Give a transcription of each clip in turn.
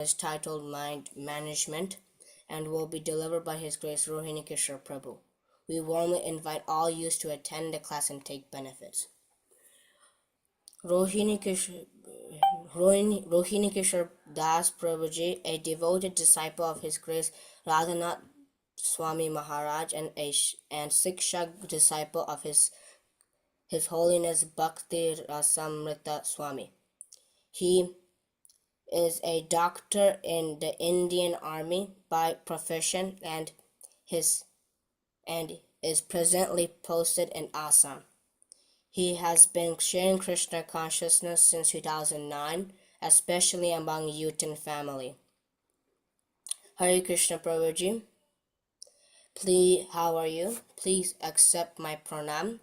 is titled Mind Management and will be delivered by His Grace Rohini Kishore Prabhu. We warmly invite all youth to attend the class and take benefits. Rohini Kishore, Rohini Kishore Das Prabhuji, a devoted disciple of His Grace Radhanath Swami Maharaj and Sikshak disciple of His Holiness Bhakti Rasamrita Swami. He is a doctor in the Indian Army by profession and is presently posted in Assam. He has been sharing Krishna consciousness since 2009, especially among youth and family. Hare Krishna Prabhuji, please, how are you? Please accept my pranam.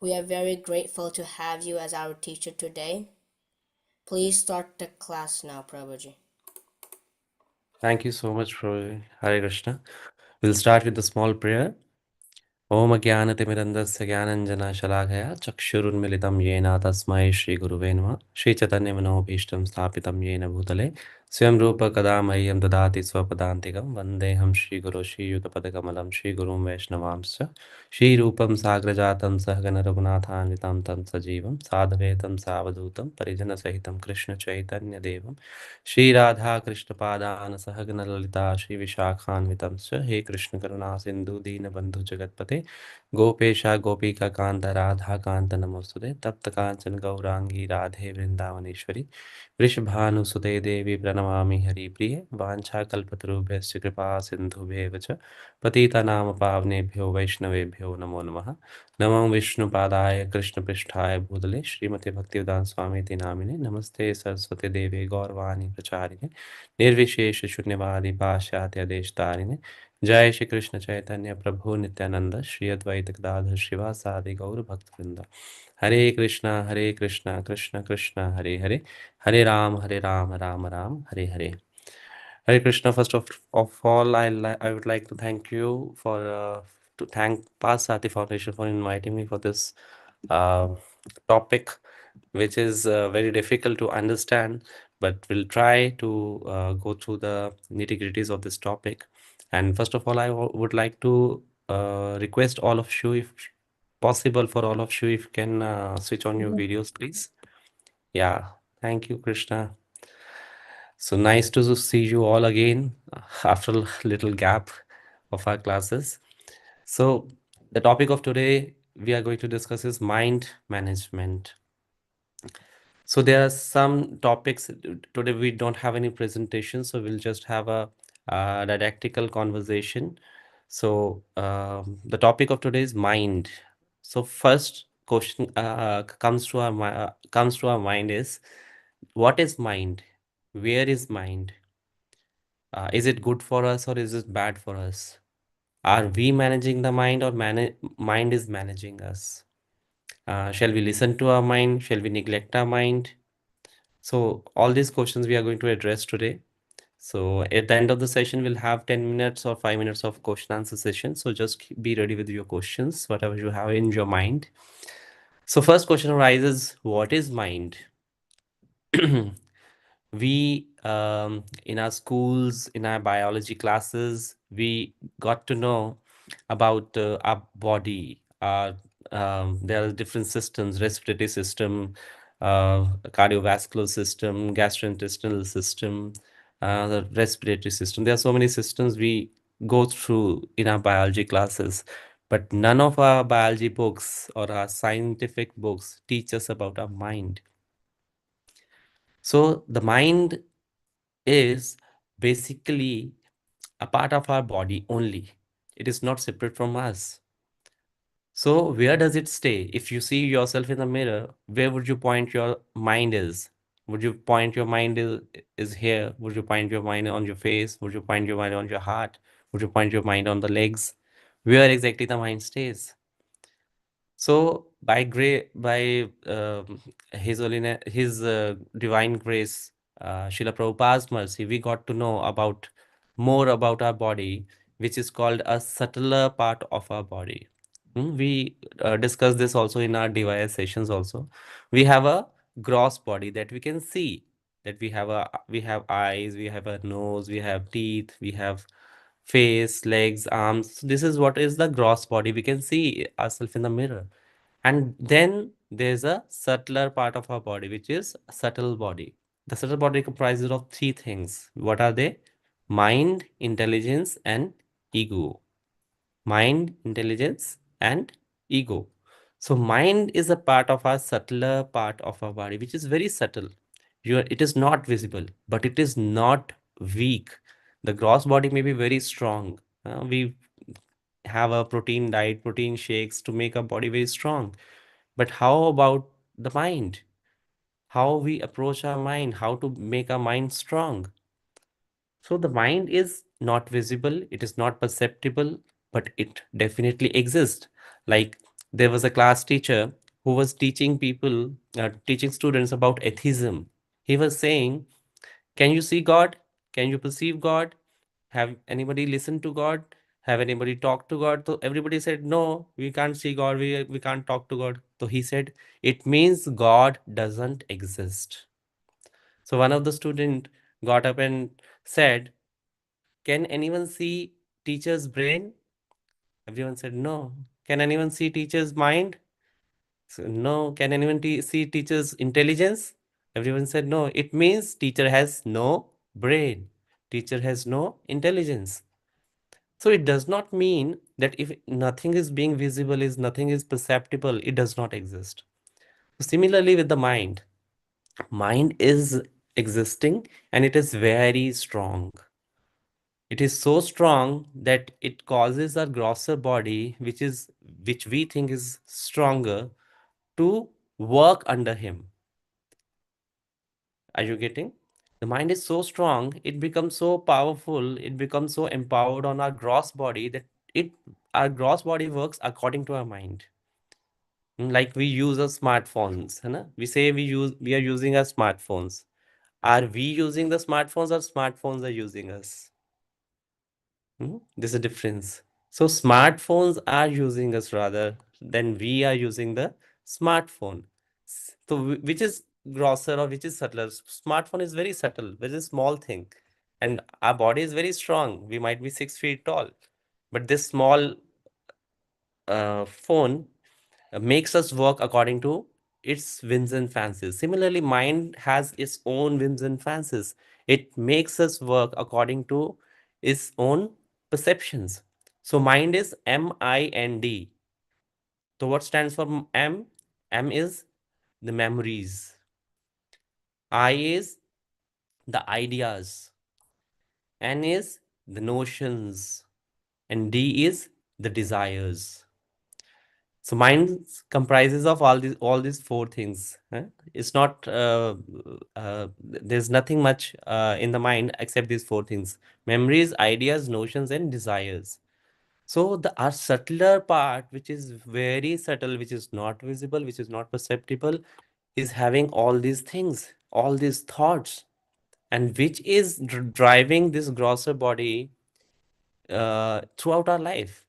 We are very grateful to have you as our teacher today. Please start the class now, Prabhuji. Thank you so much, Hare Krishna. We'll start with a small prayer. Om Jnanatimirandasya Jnananjana Chakshurunmilitam Yena Tasmai Shri Guruve Namah Shri Chaitanya Manobhishtam Sthapitam Yena Bhutale Swayam Rupa Kadamayyam Dadati Swapadantikam Vandeham Shri Guru Shri Yutapadakamalam Shri Gurum Vaishnavamscha Shri Rupam Sagrajatam Sahagana Raghunathanvitam Tam Sajivam Sadhvetam Savadutam Parijana Sahitam Krishna Chaitanya Devam Shri Radha Krishna Padana Sahagana Lalita Shri Vishakhanvitamscha He Krishna Karuna Sindhu Dina Bandhu Jagatpate गोपेशा गोपिका कांत राधा कांत नमोस्तुते तप्त कांचन गौरांगी राधे वृंदावनेश्वरी वृषभानुसुते देवी प्रणमामि हरिप्रिये वाञ्छाकल्पतरुभ्यश्च कृपा सिन्धुभ्येव च पतितानां पावनेभ्यो वैष्णवेभ्यो नमो नमः नमो विष्णुपादाय कृष्णपृष्ठाय भूतले श्रीमते भक्तिवेदांत स्वामीति नामिने नमस्ते सरस्वती देवे गौरवाणी प्रचारिणे निर्विशेष शून्यवादी पाश्चात्य देशतारिणे जय श्री कृष्ण चैतन्य प्रभु नित्यानंद श्री अद्वैत गदाधर शिवासादि गौर भक्तवृंद हरे Krishna Krishna Krishna Hare Hare Hare Ram Ram Ram Hare Hare. Hare Krishna. First of all, I would like to thank you for to thank Parthsarthi Foundation for inviting me for this uh, topic, which is very difficult to understand, but we'll try to go through the nitty-gritties of this topic. And first of all, would like to request all of you, if possible for all of you, if you can switch on your videos, please. Yeah, thank you, Krishna. So nice to see you all again after a little gap of our classes. So the topic of today we are going to discuss is mind management. So there are some topics today. We don't have any presentation, so we'll just have a didactical conversation. So the topic of today is mind. So first question comes to our mind is, what is mind? Where is mind? Is it good for us or is it bad for us? Are we managing the mind or mind is managing us? Shall we listen to our mind? Shall we neglect our mind? So all these questions we are going to address today. So at the end of the session, we'll have 10 minutes or 5 minutes of question answer session. So just be ready with your questions, whatever you have in your mind. So first question arises, what is mind? We in our schools, in our biology classes, we got to know about our body. There are different systems: respiratory system, cardiovascular system, gastrointestinal system, the respiratory system. There are so many systems we go through in our biology classes, but none of our biology books or our scientific books teach us about our mind. So the mind is basically a part of our body only. It is not separate from us. So where does it stay? If you see yourself in the mirror, where would you point your mind is? Would you point your mind is here? Would you point your mind on your face? Would you point your mind on your heart? Would you point your mind on the legs? Where exactly the mind stays? So by His divine grace, Srila Prabhupada's mercy, we got to know about more about our body, which is called a subtler part of our body. We discussed this also in our device sessions also. We have a gross body that we can see. that we have eyes, we have a nose, we have teeth, we have face, legs, arms. So this is what is the gross body. We can see ourselves in the mirror. And then there's a subtler part of our body, which is subtle body. The subtle body comprises of three things. What are they? Mind, intelligence, and ego. Mind, intelligence, and ego. So mind is a part of our subtler part of our body, which is very subtle. It is not visible, but it is not weak. The gross body may be very strong. We have a protein diet, protein shakes to make our body very strong. But how about the mind? How we approach our mind, how to make our mind strong? So the mind is not visible, it is not perceptible, but it definitely exists. Like there was a class teacher who was teaching people, teaching students about atheism. He was saying, can you see God? Can you perceive God? Have anybody listened to God? Have anybody talked to God? So everybody said, no, we can't see God, we can't talk to God. So he said, it means God doesn't exist. So one of the student got up and said, can anyone see teacher's brain? Everyone said no. Can anyone see teacher's mind? So, no. Can anyone see teacher's intelligence? Everyone said no. It means teacher has no brain. Teacher has no intelligence. So it does not mean that if nothing is being visible, is nothing is perceptible, it does not exist. Similarly with the mind, mind is existing and it is very strong. It is so strong that it causes our grosser body, which we think is stronger, to work under him. Are you getting? The mind is so strong, it becomes so powerful, it becomes so empowered on our gross body that it our gross body works according to our mind. Like we use our smartphones, है ना? We are using our smartphones. Are we using the smartphones or smartphones are using us? There's a difference. So smartphones are using us rather than we are using the smartphone. So which is grosser or which is subtler? Smartphone is very subtle, very small thing. And our body is very strong. We might be 6 feet tall. But this small phone makes us work according to its whims and fancies. Similarly, mind has its own whims and fancies. It makes us work according to its own perceptions. So mind is MIND. So what stands for M? M is the memories. I is the ideas. N is the notions. And D is the desires. So mind comprises of all these four things. It's not there's nothing much in the mind except these four things: memories, ideas, notions, and desires. So the our subtler part, which is very subtle, which is not visible, which is not perceptible, is having all these things, all these thoughts, and which is driving this grosser body throughout our life.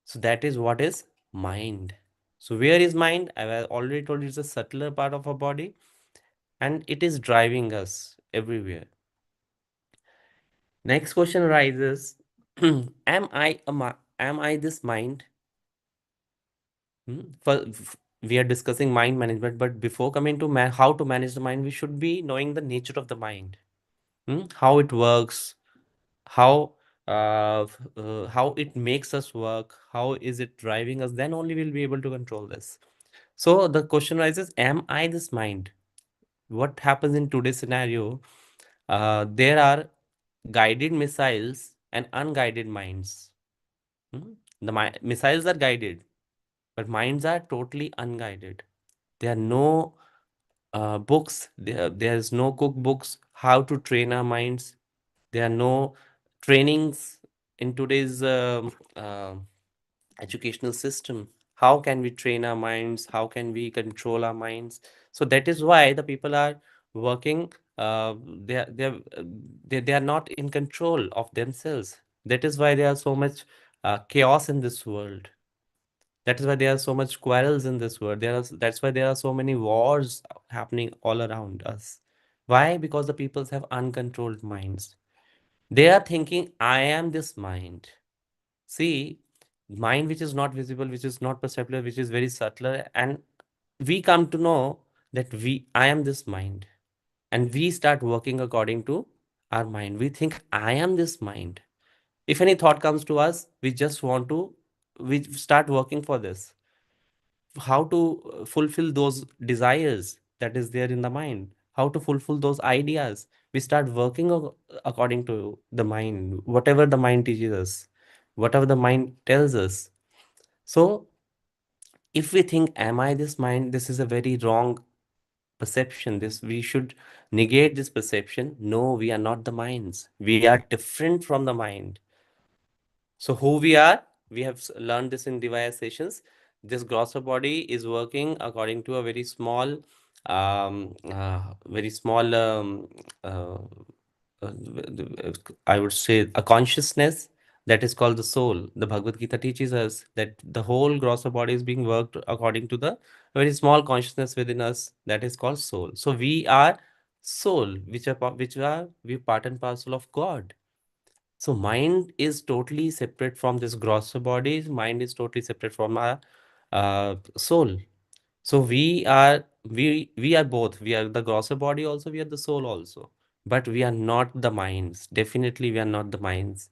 So that is what is mind. So where is mind? I've already told you it's a subtler part of our body and it is driving us everywhere. Next question arises, am I this mind? We are discussing mind management, but before coming to how to manage the mind, we should be knowing the nature of the mind, how it works, how how it makes us work, how is it driving us, then only we'll be able to control this. So the question rises, am I this mind? What happens in today's scenario? There are guided missiles and unguided minds. Missiles are guided, but minds are totally unguided. There are no books, there's no cookbooks how to train our minds. There are no trainings in today's educational system. How can we train our minds? How can we control our minds? So that is why the people are working. They are not in control of themselves. That is why there are so much chaos in this world. That is why there are so much quarrels in this world. That's why there are so many wars happening all around us. Why? Because the peoples have uncontrolled minds. They are thinking, I am this mind. See, mind which is not visible, which is not perceptible, which is very subtler, and we come to know that I am this mind, and we start working according to our mind. We think, I am this mind. If any thought comes to us, we start working for this. How to fulfill those desires that is there in the mind, how to fulfill those ideas. We start working according to the mind, whatever the mind teaches us, whatever the mind tells us. So if we think, am I this mind, this is a very wrong perception. This, we should negate this perception. No, we are not the minds, we are different from the mind. So who we are, we have learned this in device sessions. This grosser body is working according to a very small, very small, I would say, a consciousness that is called the soul. The Bhagavad Gita teaches us that the whole grosser body is being worked according to the very small consciousness within us that is called soul. So we are soul, we part and parcel of God. So mind is totally separate from this grosser body. Mind is totally separate from our soul. So we are both. We are the grosser body also. We are the soul also. But we are not the minds. Definitely, we are not the minds.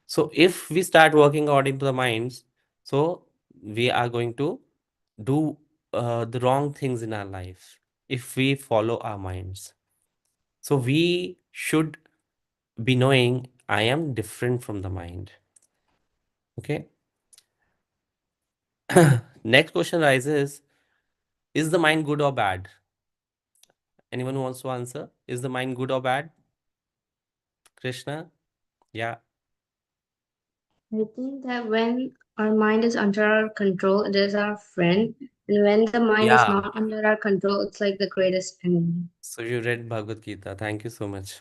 So if we start working according to the minds, so we are going to do the wrong things in our life if we follow our minds. So we should be knowing, I am different from the mind. Okay. Next question rises, is the mind good or bad? Anyone who wants to answer? Is the mind good or bad? Krishna? Yeah. I think that when our mind is under our control, it is our friend. And when the mind is Yeah. not under our control, it's like the greatest enemy. So you read Bhagavad Gita. Thank you so much.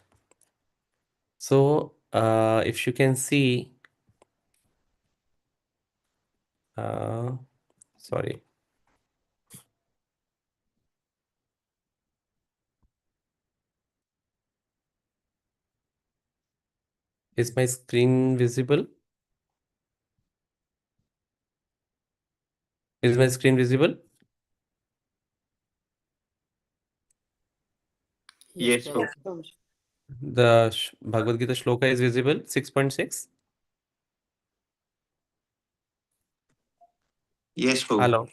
So if you can see, uh, sorry, is my screen visible? Is my screen visible? Yes, Prabhu. The Bhagavad Gita shloka is visible, 6.6. Yes, Prabhu. Hello.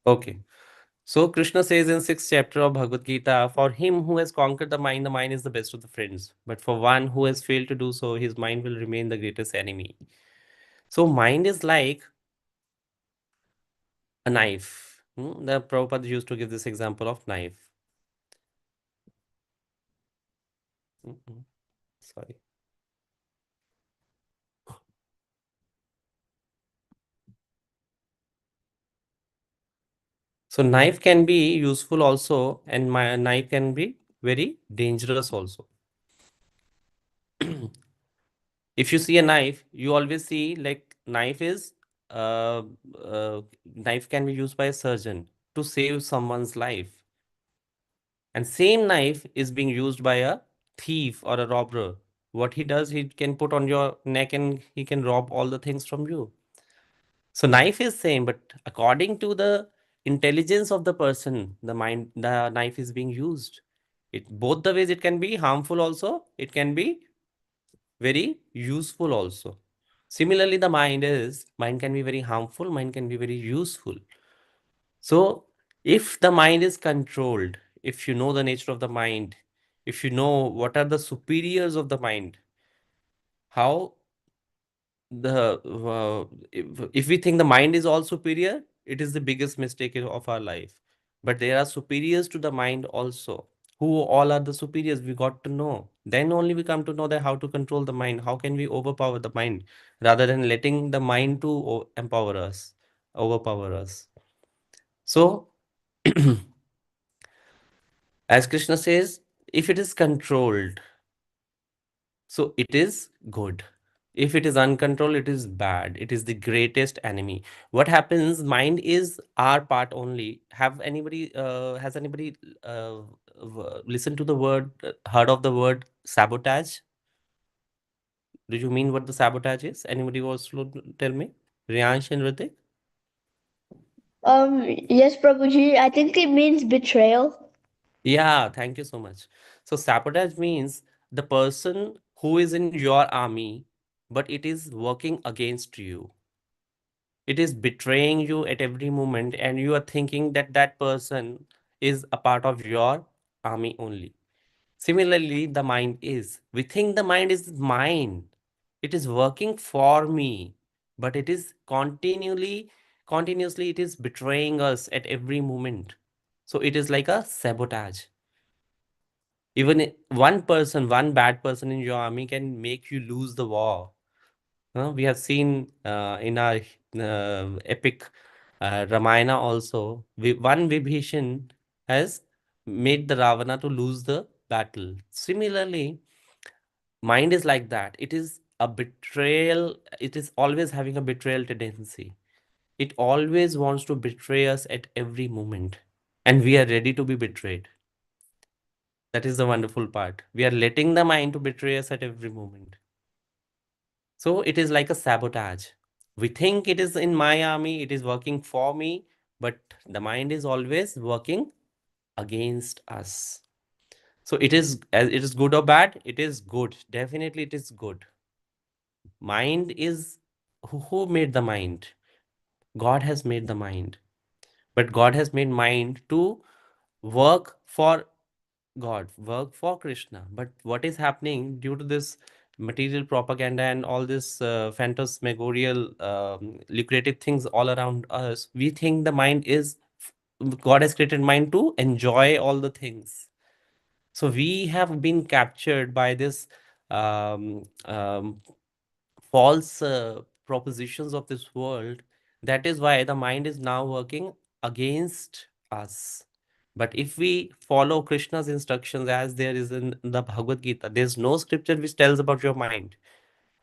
Okay. So Krishna says in sixth chapter of Bhagavad Gita, for him who has conquered the mind is the best of the friends. But for one who has failed to do so, his mind will remain the greatest enemy. So mind is like a knife. The Prabhupada used to give this example of knife. Sorry. So knife can be useful also, and my knife can be very dangerous also. If you see a knife, you always see like uh, knife can be used by a surgeon to save someone's life, and same knife is being used by a thief or a robber. What he does, he can put on your neck and he can rob all the things from you. So knife is same, but according to the intelligence of the person, the knife is being used. It both the ways, it can be harmful also, it can be very useful also. Similarly, the mind can be very harmful, mind can be very useful. So if the mind is controlled, if you know the nature of the mind, if you know what are the superiors of the mind, how the if we think the mind is all superior, it is the biggest mistake of our life. But there are superiors to the mind also. Who all are the superiors, we got to know. Then only we come to know that how to control the mind, how can we overpower the mind, rather than letting the mind to empower us, overpower us. So as Krishna says, if it is controlled, so it is good. If it is uncontrolled, it is bad. It is the greatest enemy. What happens? Mind is our part only. Has anybody listened to the word, heard of the word sabotage? Do you mean what the sabotage is? Anybody wants to tell me? Riyansh and Ritik? Yes, Prabhuji. I think it means betrayal. Yeah, thank you so much. So sabotage means the person who is in your army, but it is working against you. It is betraying you at every moment, and you are thinking that that person is a part of your army only. Similarly, the mind is. We think the mind is mine. It is working for me, but it is continuously, it is betraying us at every moment. So it is like a sabotage. Even one person, one bad person in your army can make you lose the war. We have seen in our epic Ramayana also, one Vibhishan has made the Ravana to lose the battle. Similarly, mind is like that. It is a betrayal. It is always having a betrayal tendency. It always wants to betray us at every moment. And we are ready to be betrayed. That is the wonderful part. We are letting the mind to betray us at every moment. So it is like a sabotage. We think it is in my army, it is working for me, but the mind is always working against us. So it is, as it is good or bad, it is good. Definitely it is good. Mind is, who made the mind? God has made the mind. But God has made mind to work for God, work for Krishna. But what is happening due to this material propaganda and all this phantasmagorial, lucrative things all around us? We think the mind is, God has created mind to enjoy all the things. So we have been captured by this um, um, false propositions of this world. That is why the mind is now working against us. But if we follow Krishna's instructions as there is in the Bhagavad Gita, there's no scripture which tells about your mind.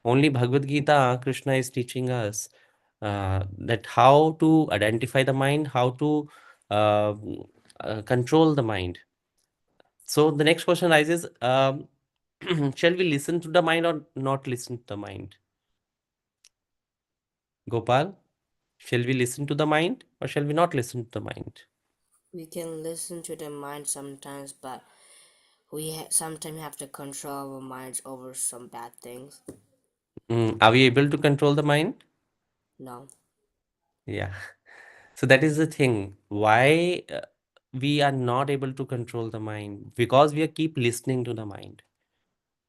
Only Bhagavad Gita, Krishna is teaching us that how to identify the mind, how to uh, control the mind. So the next question arises, shall we listen to the mind or not listen to the mind? Gopal? Shall we listen to the mind or shall we not listen to the mind? We can listen to the mind sometimes, but sometimes have to control our minds over some bad things. Are we able to control the mind? No. Yeah. So that is the thing. Why we are not able to control the mind? Because we are keep listening to the mind.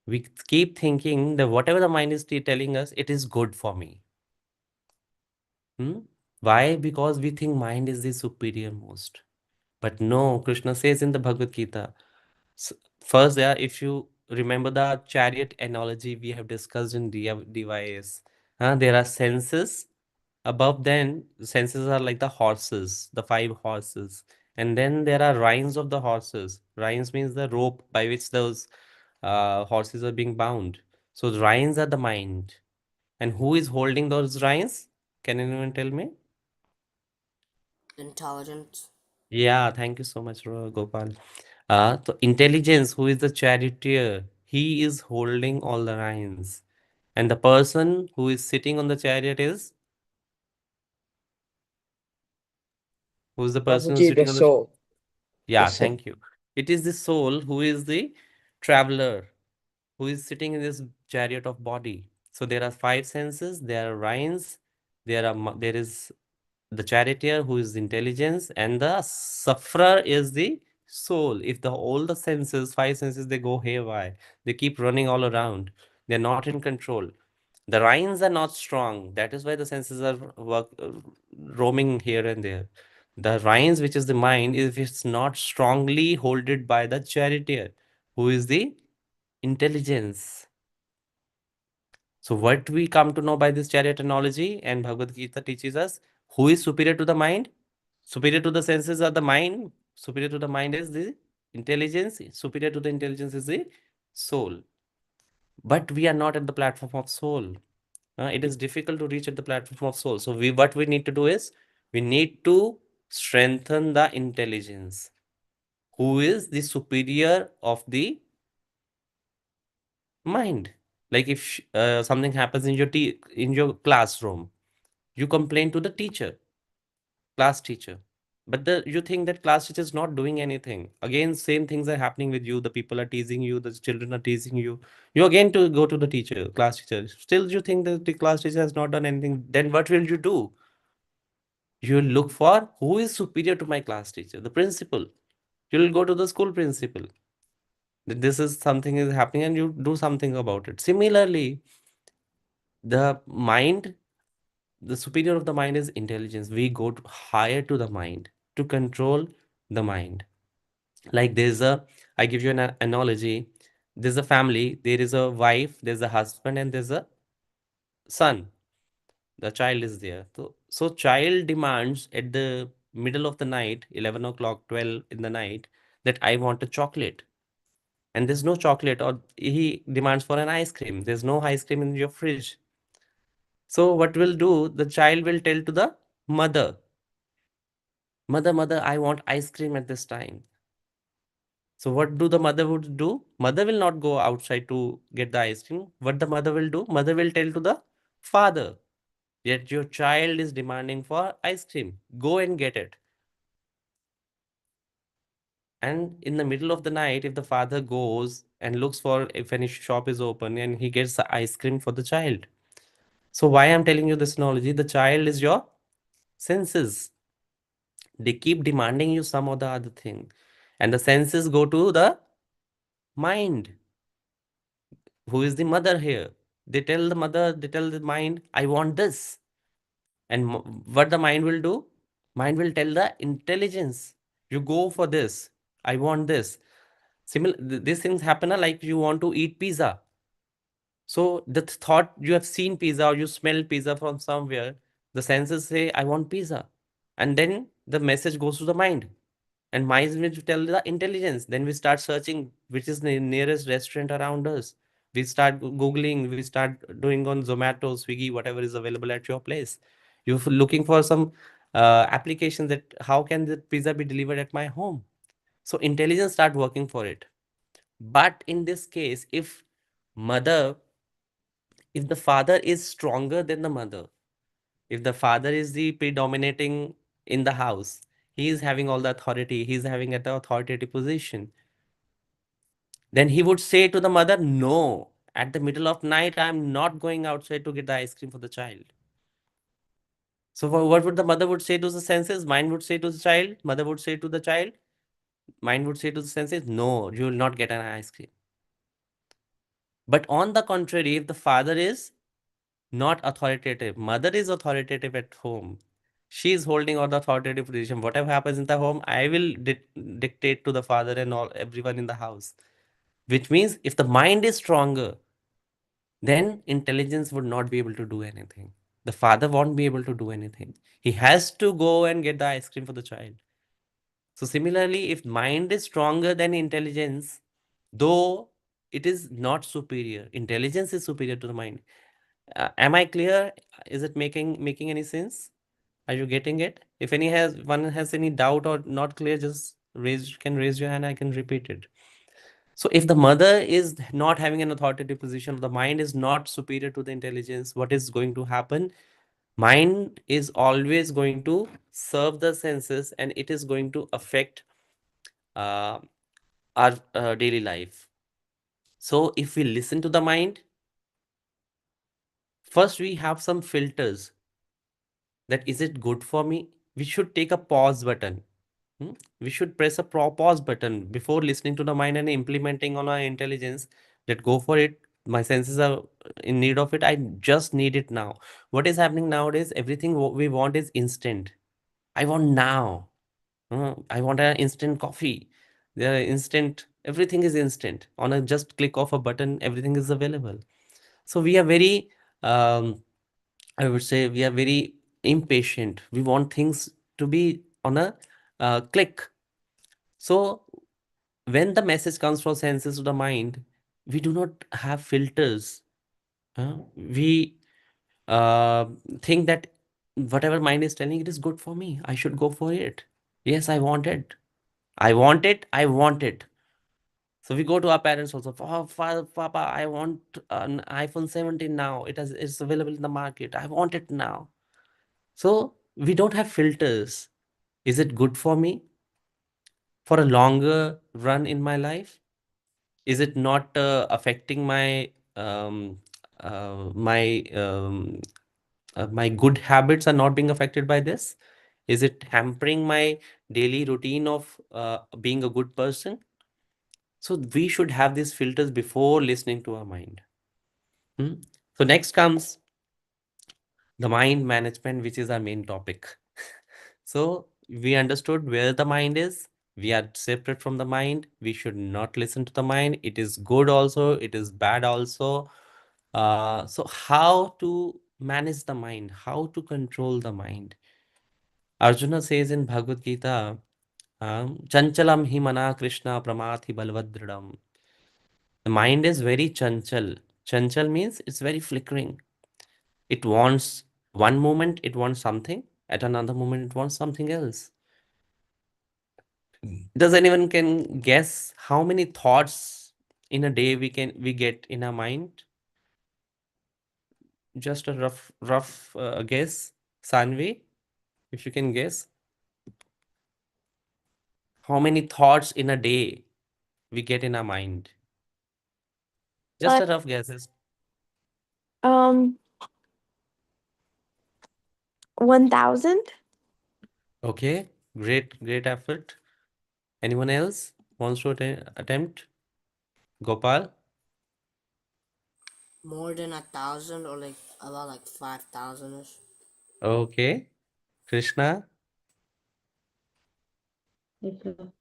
We keep thinking that whatever the mind is telling us, it is good for me. Hmm? Why? Because we think mind is the superior most. But no, Krishna says in the Bhagavad Gita, S- first, yeah, if you remember the chariot analogy we have discussed in DYS, there are senses. Above then, senses are like the horses, the five horses. And then there are reins of the horses. Reins means the rope by which those horses are being bound. So the reins are the mind. And who is holding those reins? Can anyone tell me? Intelligence. Yeah, thank you so much, Gopal. So intelligence, who is the charioteer, he is holding all the reins. And the person who is sitting on the chariot is, who's the person who's Prabhuji, the sitting on the, soul. The yeah, soul. thank you. It is the soul who is the traveler, who is sitting in this chariot of body. So there are five senses, there are reins, there is the charioteer who is intelligence, and the sufferer is the soul. If the all the senses, five senses, they go haywire, they keep running all around, they're not in control. The reins are not strong, that is why the senses are roaming here and there. The reins, which is the mind, if it's not strongly holded by the charioteer, who is the intelligence. So what we come to know by this chariot analogy, and Bhagavad Gita teaches us, who is superior to the mind? Superior to the senses are the mind. Superior to the mind is the intelligence. Superior to the intelligence is the soul. But we are not at the platform of soul. It is difficult to reach at the platform of soul. So what we need to do is we need to strengthen the intelligence. Who is the superior of the mind? Like if something happens in in your classroom, you complain to the teacher, class teacher. But you think that class teacher is not doing anything. Again, same things are happening with you. The people are teasing you. The children are teasing you. You again to go to the teacher, class teacher. Still, you think that the class teacher has not done anything. Then what will you do? You will look for who is superior to my class teacher, the principal. You will go to the school principal. This is something is happening, and you do something about it. Similarly, the mind, the superior of the mind is intelligence. We go higher to the mind to control the mind. Like I give you an analogy. There's a family, there is a wife, there's a husband, and there's a son. The child is there. So child demands at the middle of the night, 11 o'clock, 12 in the night, that I want a chocolate. And there's no chocolate, or he demands for an ice cream. There's no ice cream in your fridge. So what will do? The child will tell to the mother, mother, I want ice cream at this time. So what do the mother would do? Mother will not go outside to get the ice cream. What the mother will do? Mother will tell to the father, yet your child is demanding for ice cream. Go and get it. And in the middle of the night, if the father goes and looks for if any shop is open, and he gets the ice cream for the child. So why I'm telling you this analogy? The child is your senses. They keep demanding you some or the other thing. And the senses go to the mind. Who is the mother here? They tell the mind, I want this. And what the mind will do? Mind will tell the intelligence, you go for this. I want this. These things happen like you want to eat pizza. So the thought, you have seen pizza or you smell pizza from somewhere, the senses say, I want pizza. And then the message goes to the mind. And mind will tell the intelligence. Then we start searching which is the nearest restaurant around us. We start Googling, we start doing on Zomato, Swiggy, whatever is available at your place. You're looking for some applications that how can the pizza be delivered at my home? So intelligence start working for it. But in this case, mother, if the father is stronger than the mother, if the father is the predominating in the house, he is having all the authority, he is having at the authoritative position, then he would say to the mother, no, at the middle of night, I'm not going outside to get the ice cream for the child. So what would the mother would say to the senses? Mind would say to the child, mother would say to the child, mind would say to the senses, no, you will not get an ice cream. But on the contrary, if the father is not authoritative, mother is authoritative at home, she is holding all the authoritative position. Whatever happens in the home, I will dictate to the father and all everyone in the house. Which means if the mind is stronger, then intelligence would not be able to do anything. The father won't be able to do anything. He has to go and get the ice cream for the child. So similarly, if mind is stronger than intelligence, though it is not superior, intelligence is superior to the mind. Am I clear? Is it making any sense? Are you getting it? If one has any doubt or not clear, just raise your hand. I can repeat it. So if the mother is not having an authoritative position, the mind is not superior to the intelligence, what is going to happen? Mind is always going to serve the senses, and it is going to affect uh, our daily life. So if we listen to the mind, first we have some filters, that is it good for me? We should take a pause button. We should press a pause button before listening to the mind and implementing on our intelligence, that go for it. My senses are in need of it. I just need it now. What is happening nowadays? Everything what we want is instant. I want now. I want an instant coffee. There are instant. Everything is instant. On a just click of a button, everything is available. So we are very, I would say, we are very impatient. We want things to be on a click. So when the message comes from senses to the mind, we do not have filters. We uh, think that whatever mind is telling, it is good for me. I should go for it. Yes, I want it. I want it. I want it. So we go to our parents also. Oh, father, Papa, I want an iPhone 17 now. It's available in the market. I want it now. So we don't have filters. Is it good for me for a longer run in my life? Is it not affecting my my good habits are not being affected by this? Is it hampering my daily routine of being a good person? So we should have these filters before listening to our mind. Hmm? So next comes the mind management, which is our main topic. So we understood where the mind is. We are separate from the mind. We should not listen to the mind. It is good also. It is bad also. So how to manage the mind? How to control the mind? Arjuna says in Bhagavad Gita, Chanchalam hi mana Krishna pramathi balvadridam. The mind is very chanchal. Chanchal means it's very flickering. It wants one moment, it wants something. At another moment, it wants something else. Does anyone can guess how many thoughts in a day we get in our mind? Just a rough guess, Sanvi, if you can guess how many thoughts in a day we get in our mind. Just Uh, a rough guess. um, 1,000. Okay, great effort. Anyone else wants to attempt? Gopal? More than 1,000 or like about like 5,000ish. Okay. Krishna? Like a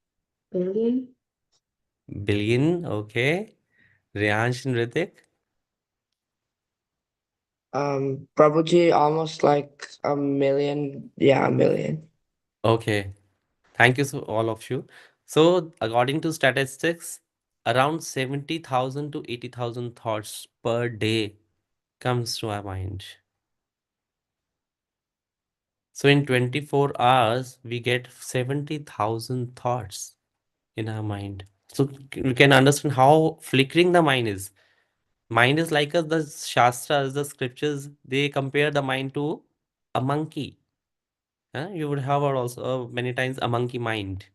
billion? Billion? Okay. Riyansh and Ritik? Prabhuji, almost like a million. Yeah, a million. Okay. Thank you, so all of you. So, according to statistics, around 70,000 to 80,000 thoughts per day comes to our mind. So, in 24 hours, we get 70,000 thoughts in our mind. So, you can understand how flickering the mind is. Mind is like the Shastras, the scriptures, they compare the mind to a monkey. You would have heard also many times a monkey mind.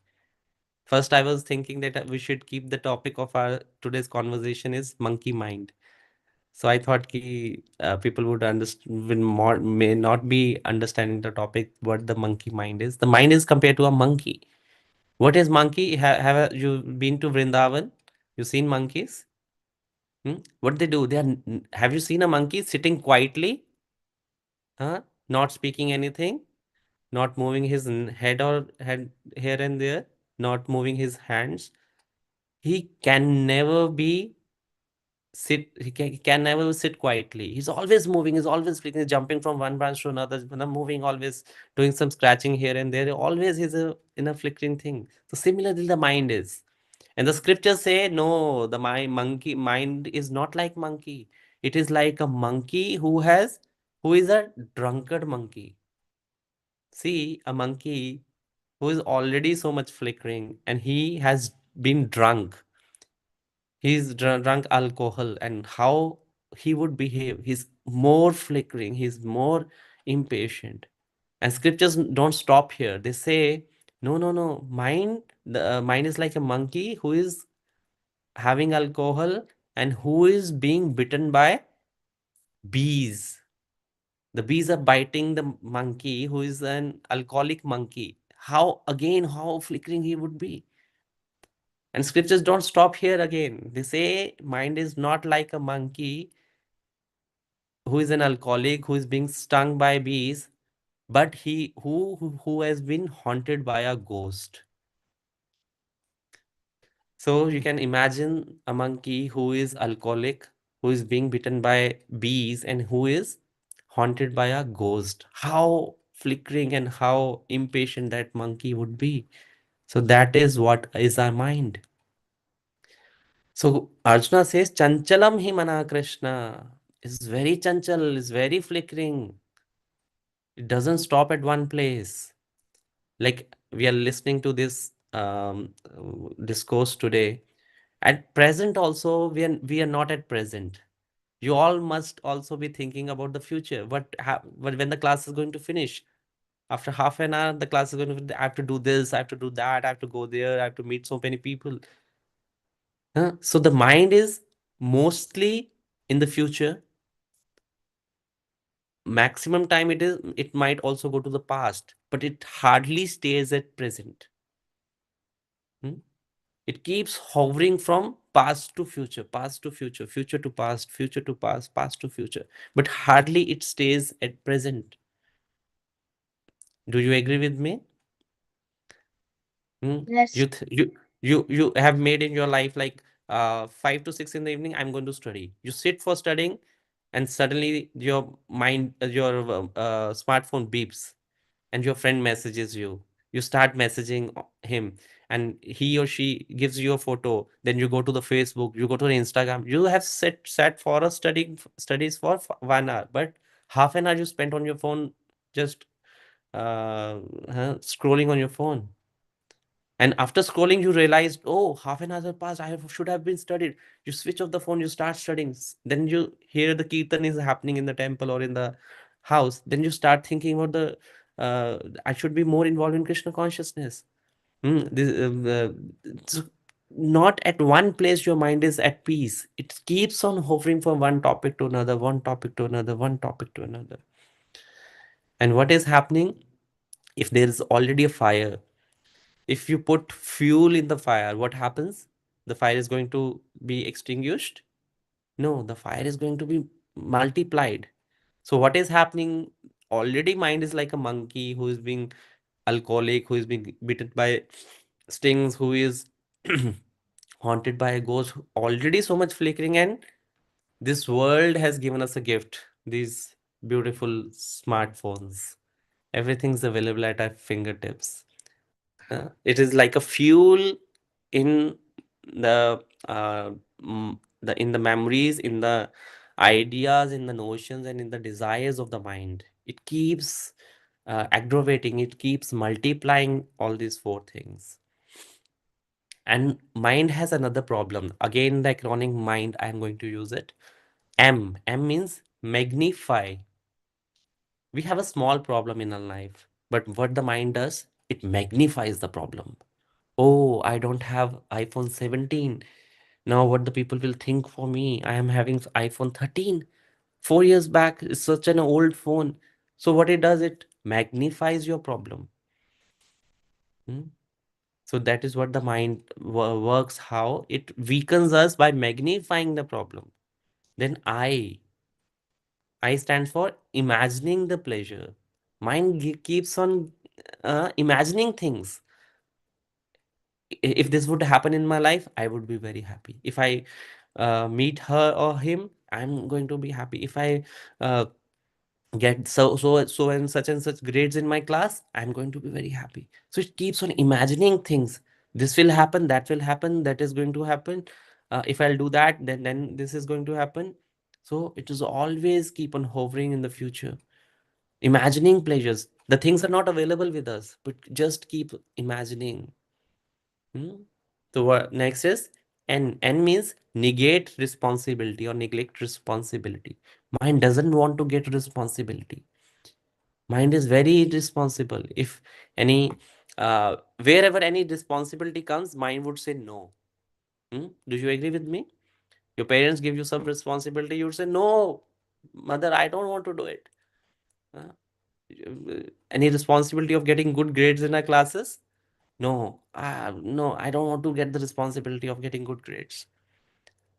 First, I was thinking that we should keep the topic of our today's conversation is monkey mind. So I thought people would understand, may not be understanding the topic, what the monkey mind is. The mind is compared to a monkey. What is monkey? Have you been to Vrindavan? You seen monkeys? Hmm? What they do? Have you seen a monkey sitting quietly? Not speaking anything, not moving his head or head here and there, not moving his hands. He can never be he can never sit quietly. He's always moving, he's always flicking, jumping from one branch to another, moving, always doing some scratching here and there. Always is in a flickering thing. So similarly, the mind is. And the scriptures say, no, the monkey mind is not like monkey. It is like a monkey who is a drunkard monkey. See, a monkey who is already so much flickering and he has been drunk. He's drunk alcohol, and how he would behave. He's more flickering, he's more impatient. And scriptures don't stop here. They say, no, no, no. The mind is like a monkey who is having alcohol and who is being bitten by bees. The bees are biting the monkey who is an alcoholic monkey. How flickering he would be. And scriptures don't stop here again. They say mind is not like a monkey who is an alcoholic who is being stung by bees, but who has been haunted by a ghost. So you can imagine a monkey who is alcoholic, who is being bitten by bees, and who is haunted by a ghost. How flickering and how impatient that monkey would be. So that is what is our mind. So Arjuna says, Chanchalam hi mana Krishna. is very chanchal, is very flickering. It doesn't stop at one place. Like we are listening to this discourse today. At present also, we are not at present. You all must also be thinking about the future. When the class is going to finish? After half an hour, the class is going to. I have to do this. I have to do that. I have to go there. I have to meet so many people. So the mind is mostly in the future. Maximum time it might also go to the past, but it hardly stays at present. Hmm? It keeps hovering from past to future, past to future, future to past, future to past, past to future, but hardly it stays at present. Do you agree with me? Yes. You have made in your life like 5 to 6 in the evening, I'm going to study. You sit for studying, and suddenly your mind, your smartphone beeps, and your friend messages you. You start messaging him, and he or she gives you a photo. Then you go to the Facebook, you go to the Instagram. You have sat for a studies for 1 hour, but half an hour you spent on your phone, just scrolling on your phone. And after scrolling, you realized, oh, half an hour has passed. Should have been studied. You switch off the phone, you start studying. Then you hear the kirtan is happening in the temple or in the house. Then you start thinking about I should be more involved in Krishna consciousness. So not at one place your mind is at peace. It keeps on hovering from one topic to another, one topic to another, one topic to another. And what is happening? If there is already a fire, if you put fuel in the fire, what happens? The fire is going to be extinguished? No, the fire is going to be multiplied. So what is happening? Already mind is like a monkey who is being alcoholic, who is being bitten by stings, who is haunted by a ghost, already so much flickering. And this world has given us a gift, these beautiful smartphones. Everything's available at our fingertips. It is like a fuel in the in the memories, in the ideas, in the notions, and in the desires of the mind. It keeps aggravating, it keeps multiplying all these four things. And mind has another problem. Again, the acronym mind, I am going to use it. M means magnify. We have a small problem in our life, but what the mind does, it magnifies the problem. Oh, I don't have iPhone 17. Now what the people will think for me? I am having iPhone 13. 4 years back, it's such an old phone. So what it does, it magnifies your problem. Hmm? So that is what the mind works, how it weakens us by magnifying the problem. Then I stands for imagining the pleasure. Mind keeps on imagining things. If this would happen in my life, I would be very happy. If I meet her or him, I'm going to be happy. If I uh, get and such grades in my class, I'm going to be very happy. So it keeps on imagining things. This will happen, that will happen, that is going to happen. If I'll do that, then this is going to happen. So it is always keep on hovering in the future, imagining pleasures. The things are not available with us, but just keep imagining. Hmm? So what next is N. N means negate responsibility or neglect responsibility. Mind doesn't want to get responsibility. Mind is very irresponsible. If any wherever any responsibility comes, mind would say no. Do you agree with me? Your parents give you some responsibility, you would say no, mother, I don't want to do it. Uh, any responsibility of getting good grades in our classes? No, no, I don't want to get the responsibility of getting good grades.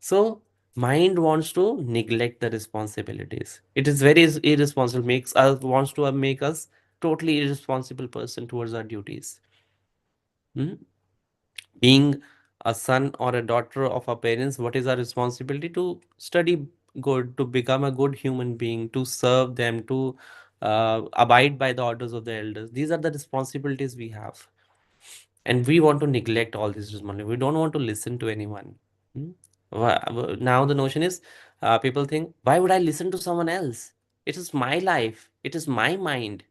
So mind wants to neglect the responsibilities. It is very irresponsible. Makes us wants to make us totally irresponsible person towards our duties. Hmm? Being a son or a daughter of our parents, what is our responsibility? To study good, to become a good human being, to serve them, to abide by the orders of the elders. These are the responsibilities we have. And we want to neglect all these responsibilities. We don't want to listen to anyone. Hmm? Now the notion is People think, why would I listen to someone else? It is my life. It is my mind.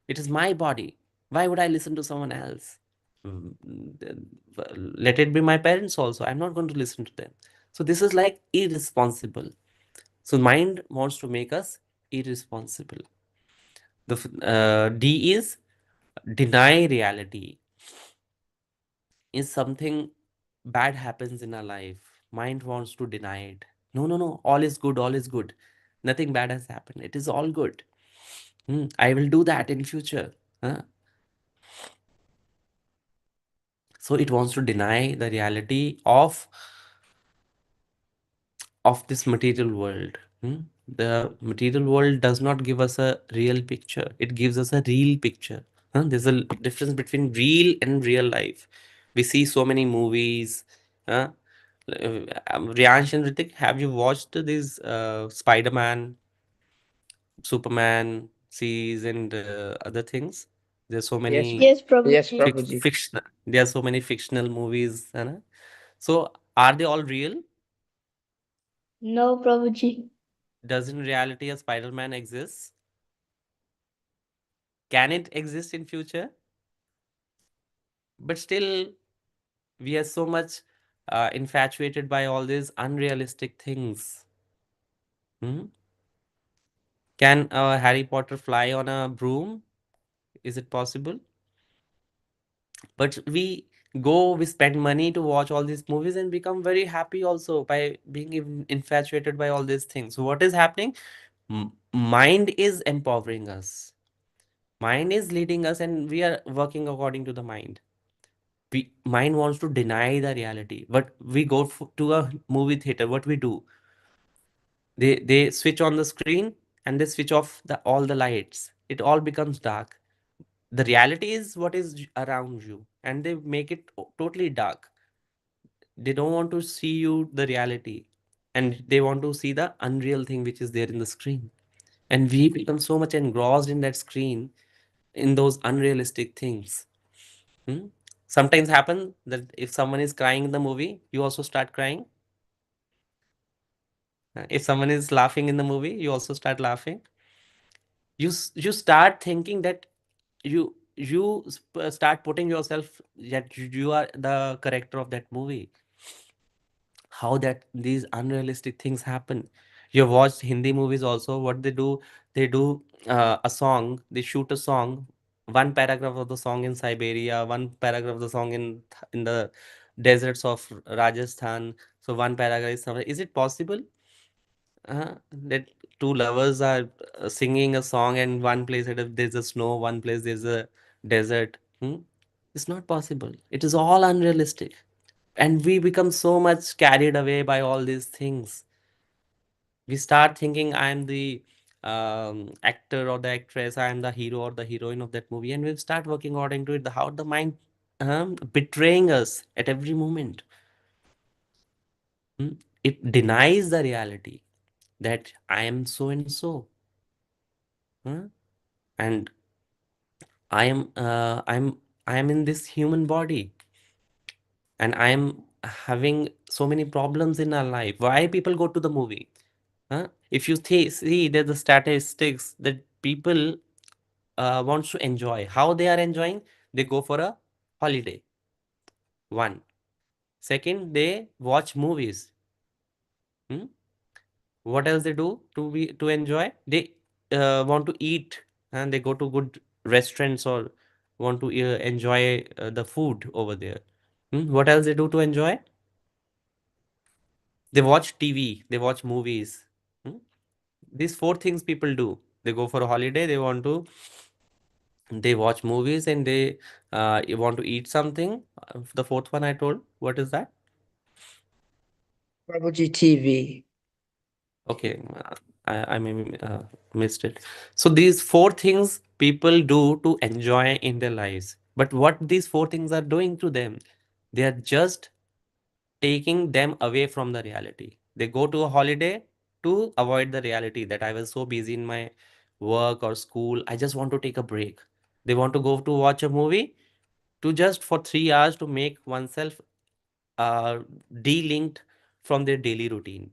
It is my body. Why would I listen to someone else? Mm, Let it be my parents also. I'm not going to listen to them. So this is like irresponsible. So mind wants to make us irresponsible. D is deny reality. Is something bad happens in our life, mind wants to deny it. No, no, no, all is good, all is good. Nothing bad has happened. It is all good. I will do that in future. Huh? So it wants to deny the reality of this material world. The material world does not give us a real picture. It gives us a real picture. There's a difference between real and real life. We see so many movies. Huh? Riyansh and Ritik, have you watched these Spider-Man, Superman series and other things? There's so Yes, many Yes, yes, Prabhuji. Prabhuji. fiction. There are so many fictional movies. So are they all real? No, Prabhuji. Does in reality a Spider-Man exist? Can it exist in future? But still, we are so much infatuated by all these unrealistic things. Hmm? Can Harry Potter fly on a broom? Is it possible? But we spend money to watch all these movies and become very happy also by being infatuated by all these things. So what is happening? Mind is empowering us. Mind is leading us, and we are working according to the mind. Mind wants to deny the reality, but we go to a movie theater. What we do? They switch on the screen and they switch off all the lights. It all becomes dark. The reality is what is around you, and they make it totally dark. They don't want to see you the reality, and they want to see the unreal thing which is there in the screen. And we become so much engrossed in that screen, in those unrealistic things. Hmm? Sometimes happen that if someone is crying in the movie, you also start crying. If someone is laughing in the movie, you also start laughing. You start thinking that start putting yourself that you are the character of that movie. How that these unrealistic things happen. You watched Hindi movies also. What they do a song. They shoot a song. One paragraph of the song in Siberia. One paragraph of the song in the deserts of Rajasthan. So one paragraph is somewhere. Is it possible that two lovers are singing a song and one place there's a snow, one place there's a desert? It's not possible. It is all unrealistic. And we become so much carried away by all these things. We start thinking I'm the actor or the actress, I'm the hero or the heroine of that movie, and we start working according to it. How the mind betraying us at every moment. Hmm? It denies the reality that I am so and so. Huh? And I am in this human body, and I am having so many problems in our life. Why people go to the movie? Huh? If you see that the statistics that people wants to enjoy, how they are enjoying, they go for a holiday. One. Second, they watch movies. Hmm? What else they do to enjoy? They want to eat, and they go to good restaurants or want to enjoy the food over there. What else they do to enjoy? They watch TV, they watch movies. Hmm? These four things people do. They go for a holiday, they watch movies, and they want to eat something. The fourth one I told, what is that? Prabhuji TV. Okay, I maybe missed it. So these four things people do to enjoy in their lives. But what these four things are doing to them, they are just taking them away from the reality. They go to a holiday to avoid the reality that I was so busy in my work or school. I just want to take a break. They want to go to watch a movie to just for 3 hours to make oneself uh, de-linked from their daily routine.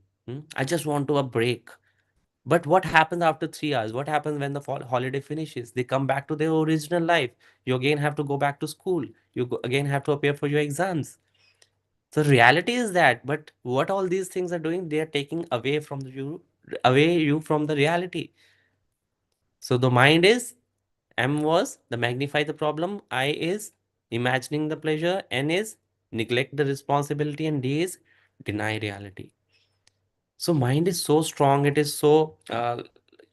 I just want to a break. But what happens after 3 hours? What happens when the holiday finishes? They come back to their original life. You again have to go back to school. You again have to appear for your exams. So reality is that. But what all these things are doing, they are taking away you from the reality. So the mind is M was the magnify the problem. I is imagining the pleasure. N is neglect the responsibility, and D is deny reality. So mind is so strong. It is so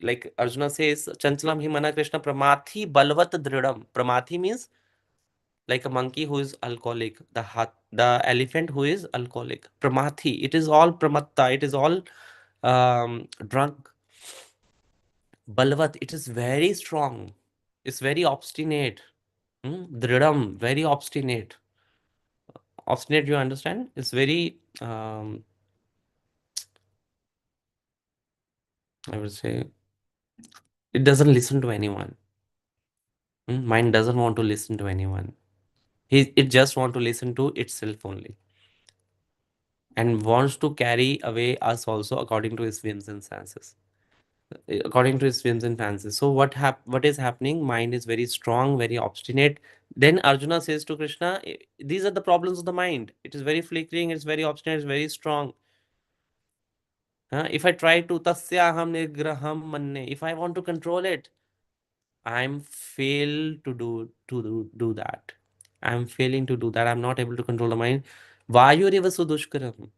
like Arjuna says, Chanchalam hi mana Krishna pramathi balvat dridam. Pramathi means like a monkey who is alcoholic, the elephant who is alcoholic. Pramathi, it is all pramatta, it is all drunk. Balvat, it is very strong. It's very obstinate. Dridam, very obstinate. Obstinate, you understand? It's very, I would say, it doesn't listen to anyone. Mind doesn't want to listen to anyone. It just want to listen to itself only, and wants to carry away us also according to his whims and senses. According to his whims and fancies. So what is happening? Mind is very strong, very obstinate. Then Arjuna says to Krishna, these are the problems of the mind. It is very flickering, it's very obstinate, it's very strong. If I try to tasyaham nigraham manne, if I want to control it, I'm fail to do that. I'm failing to do that. I'm not able to control the mind. Vayuriva sudushkaram.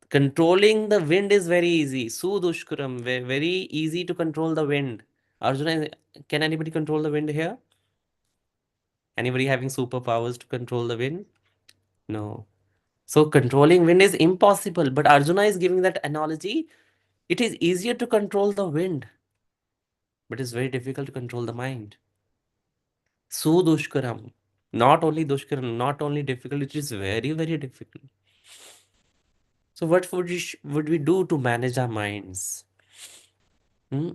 Controlling the wind is very easy. Sudushkaram, very easy to control the wind. Arjuna, can anybody control the wind here? Anybody having superpowers to control the wind? No. So controlling wind is impossible. But Arjuna is giving that analogy. It is easier to control the wind, but it's very difficult to control the mind. Sudushkaram. Not only dushkaram, not only difficult, it is very, very difficult. So what would we do to manage our minds? Hmm?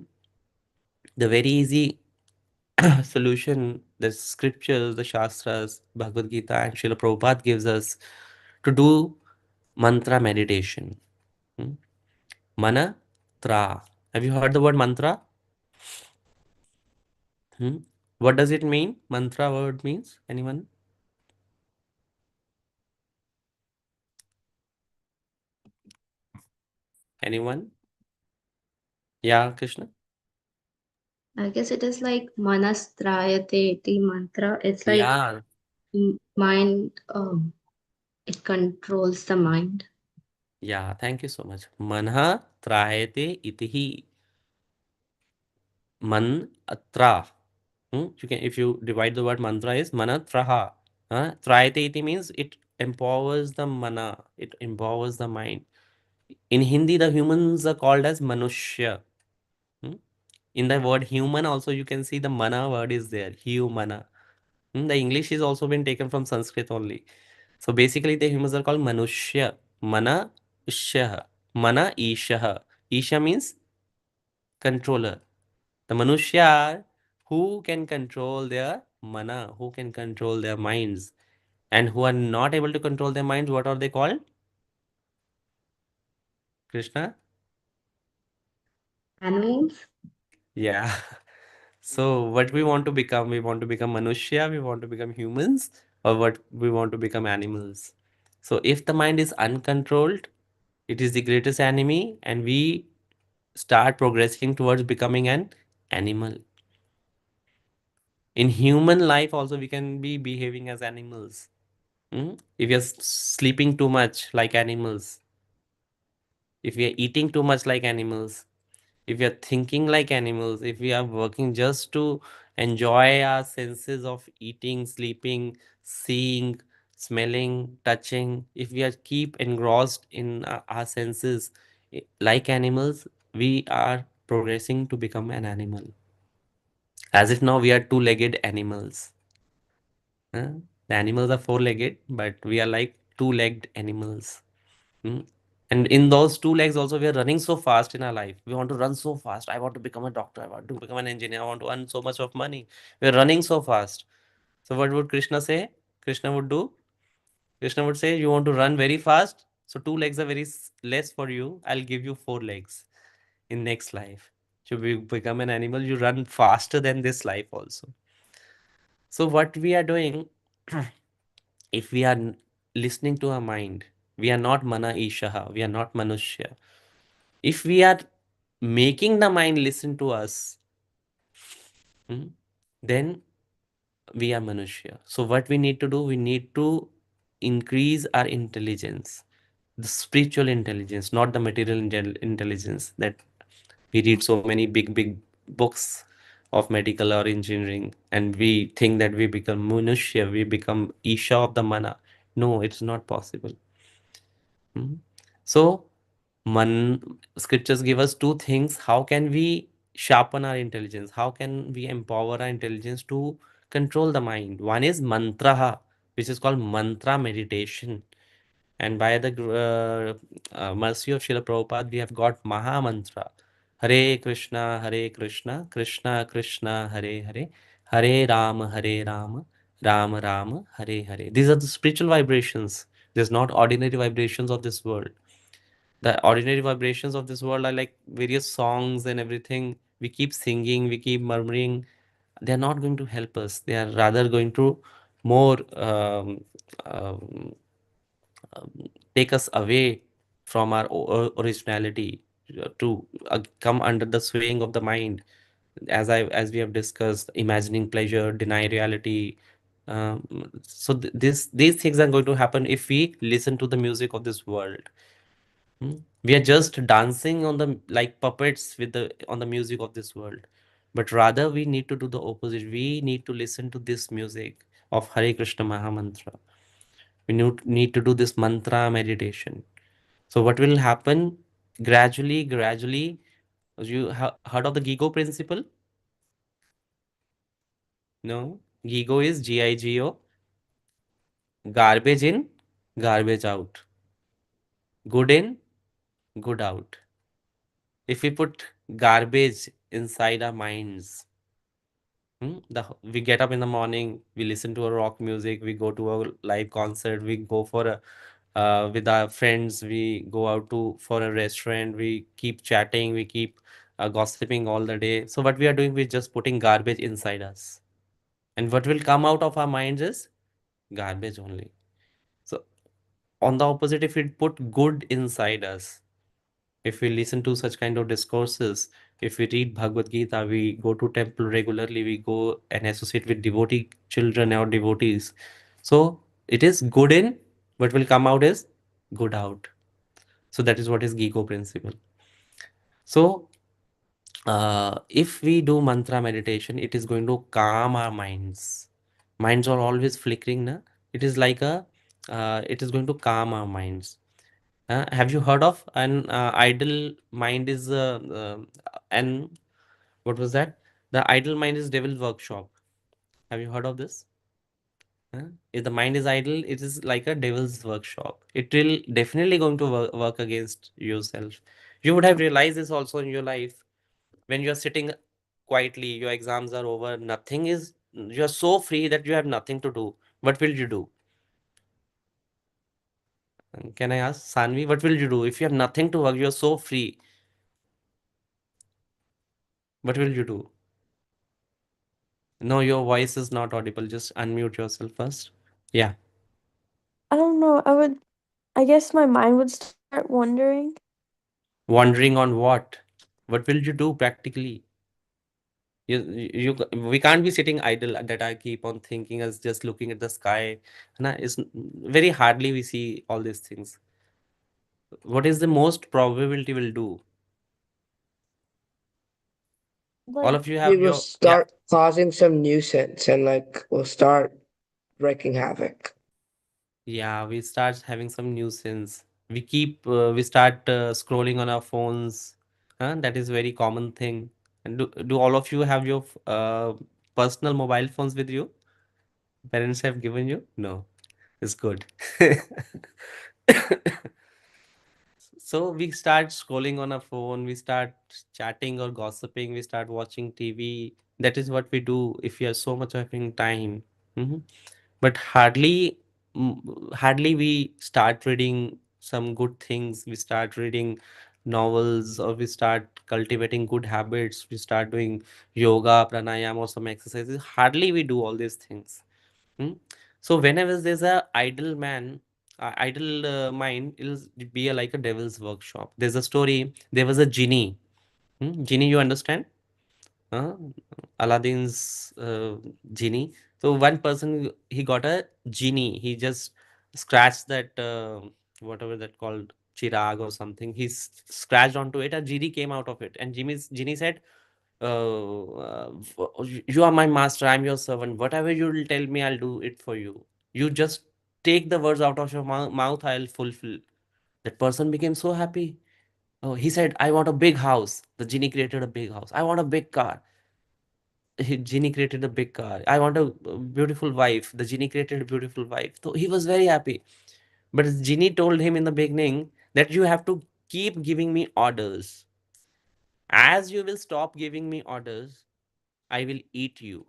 The very easy solution, the scriptures, the Shastras, Bhagavad Gita, and Srila Prabhupada gives us to do mantra meditation. Hmm? Mana tra. Have you heard the word mantra? Hmm? What does it mean? Mantra word means? Anyone? Anyone? Yeah, Krishna? I guess it is like Manastrayate iti mantra. It's like Yeah, mind, it controls the mind. yeah, thank you so much. Manha trayate itihi. Mantra. You can, if you divide the word mantra is manatraha. Trayate iti means it empowers the mana, it empowers the mind. In Hindi, the humans are called as manushya. Hmm? In the word human, also you can see the mana word is there, humana. The English is also been taken from Sanskrit only. So basically, the humans are called manushya. Mana ishya. Mana ishah. Isha means controller. The manushya are who can control their mana, who can control their minds, and who are not able to control their minds. What are they called? Krishna? Animals? Yeah. So what we want to become? We want to become manushya, we want to become humans, or what we want to become animals. So if the mind is uncontrolled, it is the greatest enemy, and we start progressing towards becoming an animal. In human life, also we can be behaving as animals. If you're sleeping too much like animals, if we are eating too much like animals, if we are thinking like animals, if we are working just to enjoy our senses of eating, sleeping, seeing, smelling, touching, if we are keep engrossed in our senses like animals, we are progressing to become an animal. As if now we are two-legged animals. Huh? The animals are four-legged, but we are like two-legged animals. Hmm? And in those two legs also, we are running so fast in our life. We want to run so fast. I want to become a doctor. I want to become an engineer. I want to earn so much of money. We are running so fast. So what would Krishna say? Krishna would do? Krishna would say, you want to run very fast? So 2 legs are very less for you. I'll give you 4 legs in next life. So you become an animal, you run faster than this life also. So what we are doing, if we are listening to our mind, we are not mana ishaha, we are not manushya. If we are making the mind listen to us, hmm, then we are manushya. So what we need to do, we need to increase our intelligence, the spiritual intelligence, not the material intelligence that we read so many big books of medical or engineering, and we think that we become manushya, we become isha of the mana. No, it's not possible. Hmm. So man, scriptures give us two things. How can we sharpen our intelligence? How can we empower our intelligence to control the mind? One is mantra, which is called mantra meditation. And by the mercy of Srila Prabhupada, we have got Maha Mantra. Hare Krishna, Krishna Krishna, Hare Hare, Hare Rama, Rama Rama, Hare Hare. These are the spiritual vibrations. There's not ordinary vibrations of this world. The ordinary vibrations of this world are like various songs and everything. We keep singing, we keep murmuring. They're not going to help us. They are rather going to more um, um, take us away from our originality, to come under the swaying of the mind, as we have discussed, imagining pleasure, deny reality. So these things are going to happen if we listen to the music of this world. We are just dancing on the like puppets with the on the music of this world, but rather we need to do the opposite. We need to listen to this music of Hare Krishna Maha Mantra. We need to do this mantra meditation. So what will happen gradually, you heard of the Gigo principle? No. Gigo is GIGO, garbage in, garbage out, good in, good out. If we put garbage inside our minds, we get up in the morning, we listen to a rock music, we go to a live concert, we go for a with our friends, we go out to for a restaurant, we keep chatting, we keep gossiping all the day. So what we are doing, we're just putting garbage inside us, and what will come out of our minds is garbage only. So on the opposite, if we put good inside us, if we listen to such kind of discourses, if we read Bhagavad Gita, we go to temple regularly, we go and associate with devotee children or devotees. So it is good in, what will come out is good out. So that is what is Gigo principle. So if we do mantra meditation, it is going to calm our minds. Minds are always flickering, na? It is like a, it is going to calm our minds. Have you heard of an idle mind is an what was that? The idle mind is devil's workshop. Have you heard of this? If the mind is idle, it is like a devil's workshop. It will definitely going to work against yourself. You would have realized this also in your life when you are sitting quietly. Your exams are over. Nothing is. You are so free that you have nothing to do. What will you do? Can I ask Sanvi? What will you do if you have nothing to work? You are so free. What will you do? No, your voice is not audible. Just unmute yourself first. Yeah. I don't know. I guess my mind would start wondering. Wandering on what? What will you do practically? We can't be sitting idle that I keep on thinking as just looking at the sky. And it's very hardly we see all these things. What is the most probability will do? All Like, of you We have will your, yeah. start causing some nuisance and like we'll start wreaking havoc. Yeah, we start having some nuisance. We start scrolling on our phones. That is very common thing. And do all of you have your personal mobile phones with you? Parents have given you? No, it's good. So we start scrolling on our phone, we start chatting or gossiping, we start watching TV. That is what we do if we are so much having time. Mhm. But hardly we start reading some good things, we start reading novels, or we start cultivating good habits, we start doing yoga, pranayama, or some exercises. Hardly we do all these things. Hmm? So whenever there's a idle man, idle mind, it'll be like a devil's workshop. There's a story. There was a genie. Genie, you understand? uh, Aladdin's genie. So one person, he got a genie. He just scratched that whatever that called, chirag or something. He scratched onto it. A genie came out of it, and genie said, "You are my master. I'm your servant. Whatever you will tell me, I'll do it for you. You just take the words out of your mouth. I'll fulfill." That person became so happy. Oh, he said, "I want a big house." The genie created a big house. "I want a big car." Genie created a big car. "I want a beautiful wife." The genie created a beautiful wife. So he was very happy. But the genie told him in the beginning that you have to keep giving me orders. As you will stop giving me orders, I will eat you.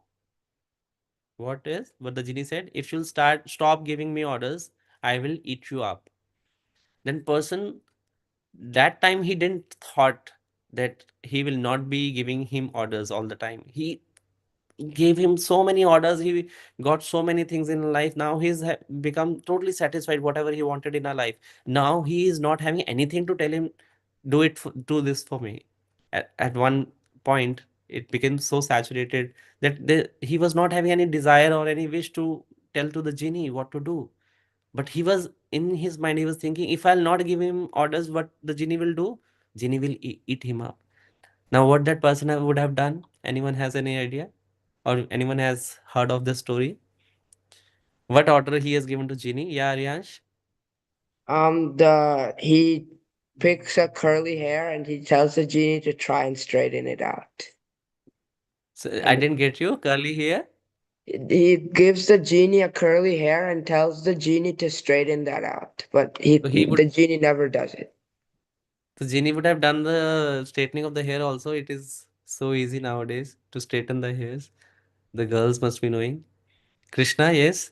What the genie said? If you'll stop giving me orders, I will eat you up. Then person, that time he didn't thought that he will not be giving him orders all the time. He gave him so many orders. He got so many things in life. Now he's become totally satisfied whatever he wanted in a life. Now he is not having anything to tell him, do this for me. At one point it became so saturated that he was not having any desire or any wish to tell to the genie what to do. But he was, in his mind, he was thinking, if I'll not give him orders, what the genie will do? Genie will eat him up. Now what that person would have done? Anyone has any idea? Or anyone has heard of this story? What order he has given to genie? Yeah, Aryansh. He picks a curly hair and he tells the genie to try and straighten it out. So I And didn't get you. Curly hair. he gives the genie a curly hair and tells the genie to straighten that out, but So the genie never does it. the genie would have done the straightening of the hair also. It is so easy nowadays to straighten the hairs. The girls must be knowing. Krishna, yes.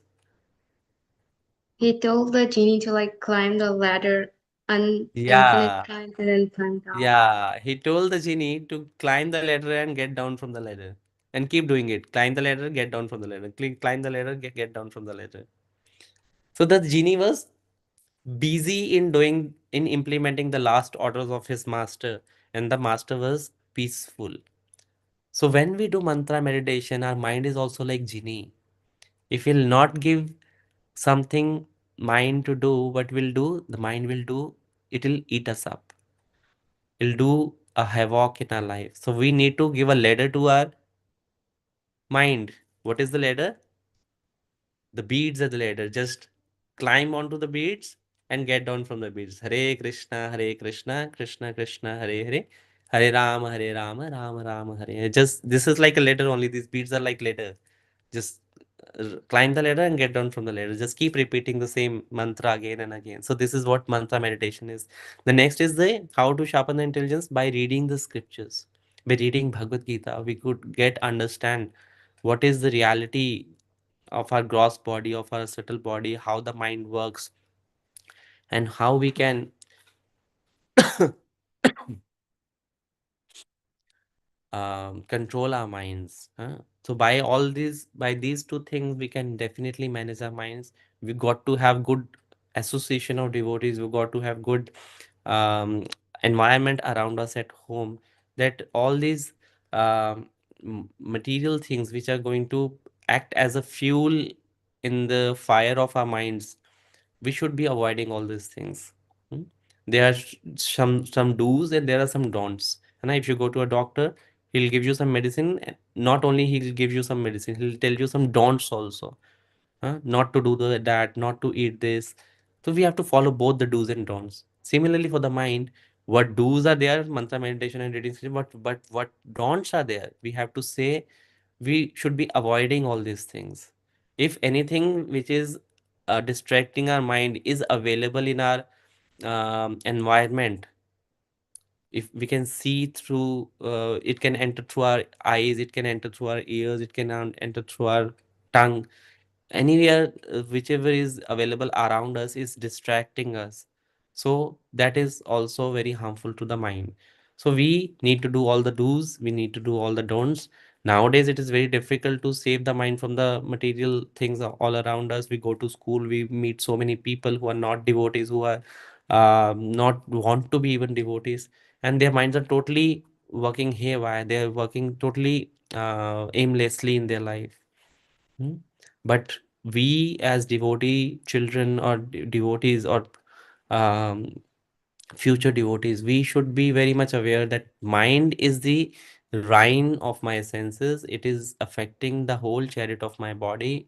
He told the genie to like climb the ladder infinite Yeah, times and then climb down. yeah. He told the genie to climb the ladder and get down from the ladder, and keep doing it. Climb the ladder, get down from the ladder. Climb the ladder, get down from the ladder. So the genie was busy in implementing the last orders of his master, and the master was peaceful. So when we do mantra meditation, our mind is also like genie. If we'll not give something mind to do, what will do? The mind will do, it'll eat us up. It'll do a havoc in our life. So we need to give a ladder to our mind. What is the ladder? The beads are the ladder. Just climb onto the beads and get down from the beads. Hare Krishna, Krishna Krishna, Hare Hare, Hare Rama, Rama Rama, Hare Hare. Just this is like a ladder only. These beads are like ladder. Just climb the ladder and get down from the ladder. Just keep repeating the same mantra again and again. So this is what mantra meditation is. The next is the how to sharpen the intelligence by reading the scriptures. By reading Bhagavad Gita, we could get understand what is the reality of our gross body, of our subtle body, how the mind works, and how we can control our minds. So by these two things, we can definitely manage our minds. We got to have good association of devotees. We got to have good um, environment around us at home. That all these material things which are going to act as a fuel in the fire of our minds, we should be avoiding all these things. Hmm? There are some do's and there are some don'ts. And if you go to a doctor, he'll give you some medicine. Not only he'll give you some medicine, he'll tell you some don'ts also. Not to do that, not to eat this. So we have to follow both the do's and don'ts. Similarly, for the mind, what do's are there, mantra meditation and reading, but what don'ts are there? We have to say we should be avoiding all these things. If anything which is distracting our mind is available in our environment, if we can see through, it can enter through our eyes, it can enter through our ears, it can enter through our tongue, anywhere, whichever is available around us is distracting us. So that is also very harmful to the mind. So we need to do all the do's, we need to do all the don'ts. Nowadays, it is very difficult to save the mind from the material things all around us. We go to school, we meet so many people who are not devotees, who are not want to be even devotees, and their minds are totally working haywire. They are working totally aimlessly in their life. Hmm? But we, as devotee children or devotees or um, future devotees, we should be very much aware that mind is the reign of my senses. It is affecting the whole chariot of my body.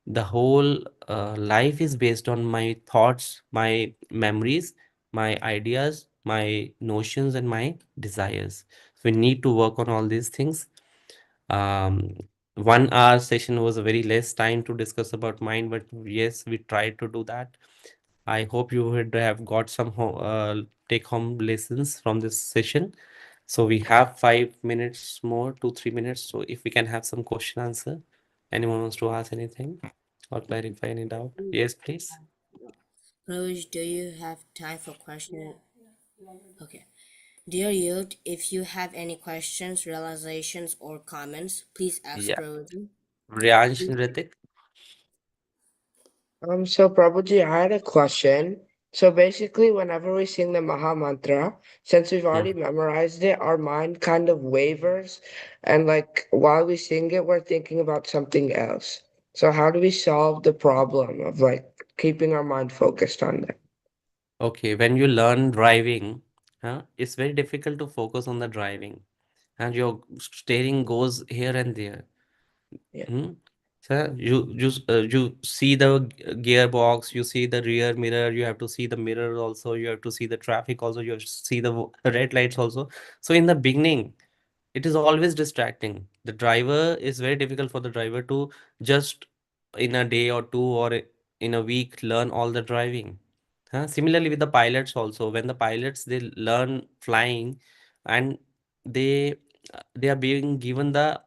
The whole life is based on my thoughts, my memories, my ideas, my notions, and my desires. So we need to work on all these things. um, 1 hour session was a very less time to discuss about mind, but yes, we tried to do that. I hope you would have got some take home lessons from this session. So we have 5 minutes more, 2 3 minutes. So if we can have some question answer, anyone wants to ask anything or clarify any doubt? Yes, please. Rose, do you have time for questions? Okay. Dear youth, if you have any questions, realizations, or comments, please ask Yeah. Prabhuji. Ryansh and Ritik. So Prabhuji, I had a question. So basically, whenever we sing the Maha Mantra, since we've Hmm. already memorized it, our mind kind of wavers, and like while we sing it, we're thinking about something else. So how do we solve the problem of like keeping our mind focused on that? Okay, when you learn driving, it's very difficult to focus on the driving, and your steering goes here and there. Yeah. Hmm? So you see the gearbox, you see the rear mirror, you have to see the mirror also, you have to see the traffic also, you have to see the red lights also. So in the beginning, it is always distracting. The driver is very difficult for the driver to just in a day or two or in a week learn all the driving. Similarly with the pilots also, when the pilots they learn flying and they they are being given the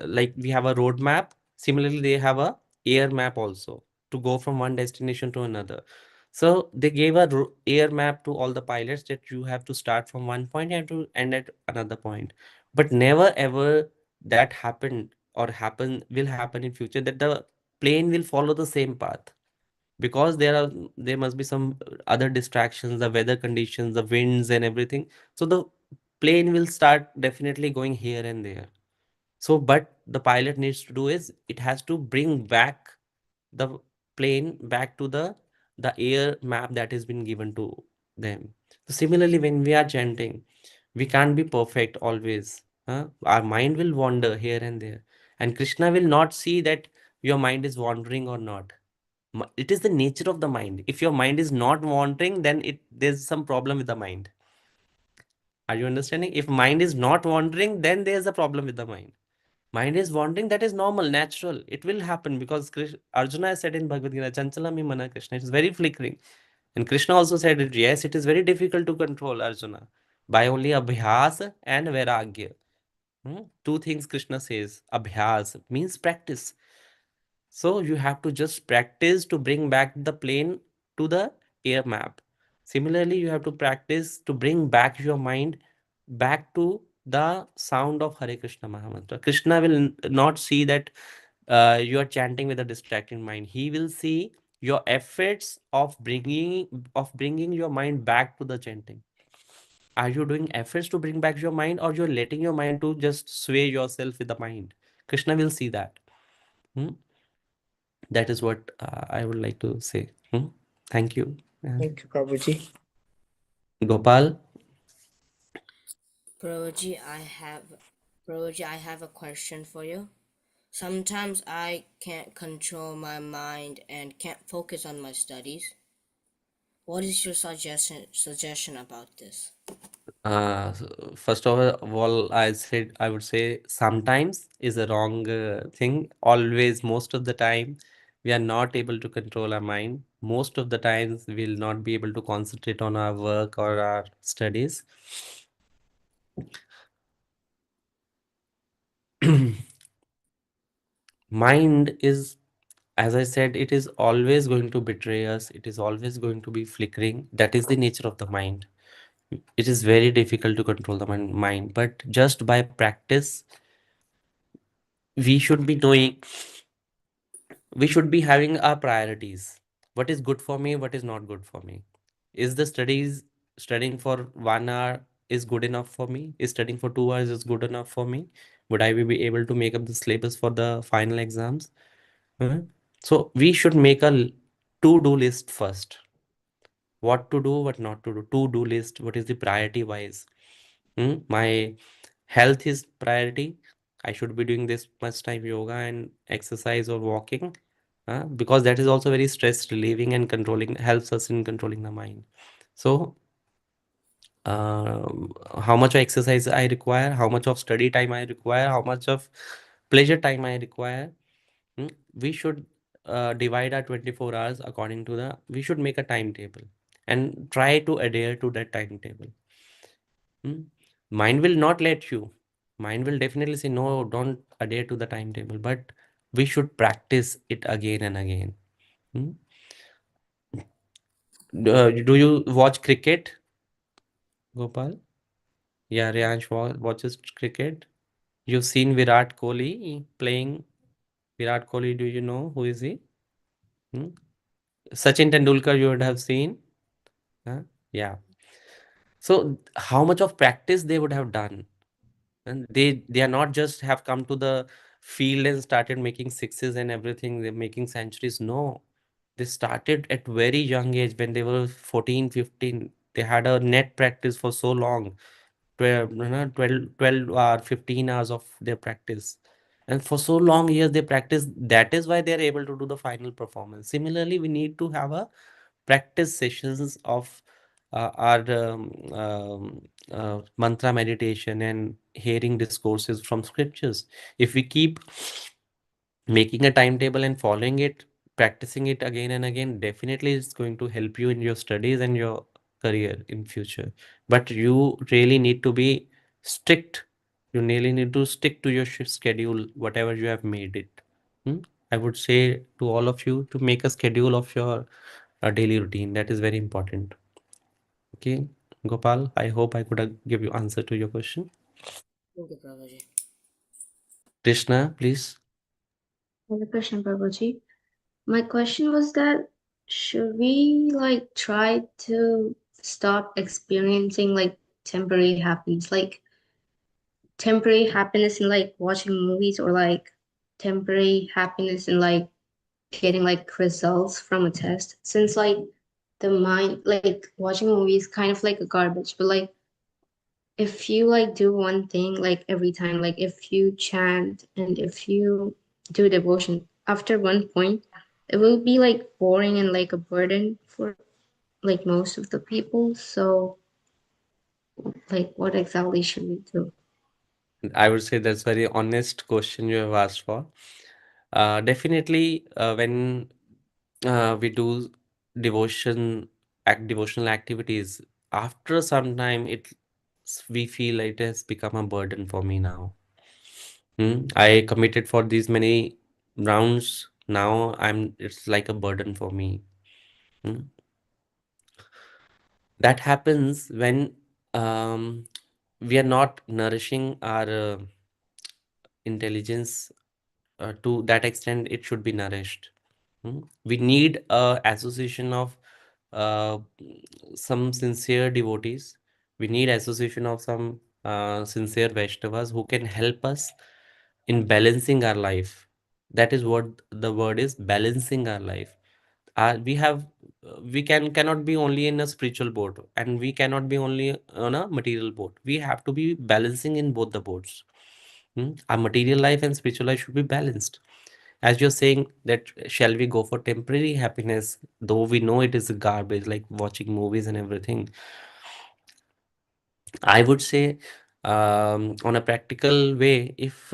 like we have a road map. Similarly, they have a air map also to go from one destination to another. So they gave a air map to all the pilots that you have to start from one point and to end at another point. But never ever that happened or happen will happen in future that the plane will follow the same path, because there must be some other distractions, the weather conditions, the winds and everything. So the plane will start definitely going here and there. So but the pilot needs to do is it has to bring back the plane back to the air map that has been given to them. So similarly, when we are chanting, we can't be perfect always. Our mind will wander here and there, and Krishna will not see that your mind is wandering or not. It is the nature of the mind. If your mind is not wandering, then it there's some problem with the mind. Are you understanding? If mind is not wandering, then there's a problem with the mind. Mind is wandering, that is normal, natural. It will happen because Arjuna has said in Bhagavad Gita, Chanchala mi mana Krishna. It is very flickering. And Krishna also said it, yes, it is very difficult to control Arjuna by only abhyas and vairagya. Two things Krishna says. Abhyas means practice. So you have to just practice to bring back the plane to the air map. Similarly, you have to practice to bring back your mind back to the sound of Hare Krishna Mahamantra. Krishna will not see that you are chanting with a distracted mind. He will see your efforts of bringing your mind back to the chanting. Are you doing efforts to bring back your mind, or you're letting your mind to just sway yourself with the mind? Krishna will see that. Hmm? That is what I would like to say. Thank you. And Thank you, Prabhuji. Gopal, Prabhuji, I have a question for you. Sometimes I can't control my mind and can't focus on my studies. What is your suggestion about this? first of all, I would say sometimes is a wrong thing. Always, most of the time, we are not able to control our mind. Most of the times, we'll not be able to concentrate on our work or our studies. Mind is as I said, it is always going to betray us. It is always going to be flickering. That is the nature of the mind. It is very difficult to control the mind, but just by practice, we should be knowing, we should be having our priorities. What is good for me? What is not good for me? Is the studying for 1 hour is good enough for me? Is studying for 2 hours is good enough for me? Would I be able to make up the syllabus for the final exams? Huh? So we should make a to-do list first. What to do, what not to do. To-do list. What is the priority wise? My health is priority. I should be doing this much time yoga and exercise or walking, because that is also very stress relieving and controlling, helps us in controlling the mind. So how much of exercise I require, how much of study time I require, how much of pleasure time I require. We should divide our 24 hours according to the, we should make a timetable and try to adhere to that timetable. Hmm? Mind will not let you. Mind will definitely say, no, don't adhere to the timetable, but we should practice it again and again. Hmm? Do you watch cricket, Gopal? Yeah, Riyansh watches cricket. You've seen Virat Kohli playing. Virat Kohli, do you know who is he? Hmm? Sachin Tendulkar, you would have seen. Huh? Yeah. So how much of practice they would have done? And they are not just have come to the field and started making sixes and everything, they're making centuries. No, they started at very young age when they were 14, 15. They had a net practice for so long, 12, you know, 12 or 15 hours of their practice. And for so long years they practice. That is why they're able to do the final performance. Similarly, we need to have a practice sessions of our mantra meditation and hearing discourses from scriptures. If we keep making a timetable and following it, practicing it again and again, definitely it's going to help you in your studies and your career in future. But you really need to be strict. You really need to stick to your schedule, whatever you have made it. Hmm? I would say to all of you to make a schedule of your daily routine. That is very important. Okay, Gopal, I hope I could give you answer to your question. Thank you, Prabhuji. Krishna, please. Another question, Prabhuji. My question was that should we like try to stop experiencing like temporary happiness, like temporary happiness in like watching movies, or like temporary happiness in like getting like results from a test, since like the mind, like watching a movie is kind of like a garbage, but like if you like do one thing like every time, like if you chant and if you do devotion, after one point it will be like boring and like a burden for like most of the people. So like what exactly should we do? I would say that's very honest question you have asked for. Definitely, when we do devotional activities, after some time, we feel it has become a burden for me now. I committed for these many rounds. Now it's like a burden for me. Hmm. That happens when we are not nourishing our intelligence to that extent it should be nourished. We need a association of uh, some sincere devotees. We need association of some sincere Vaishnavas who can help us in balancing our life. That is what the word is, balancing our life. We have we cannot be only in a spiritual boat, and we cannot be only on a material boat. We have to be balancing in both the boats. Our material life and spiritual life should be balanced. As you're saying that shall we go for temporary happiness, though we know it is garbage, like watching movies and everything. I would say, on a practical way, if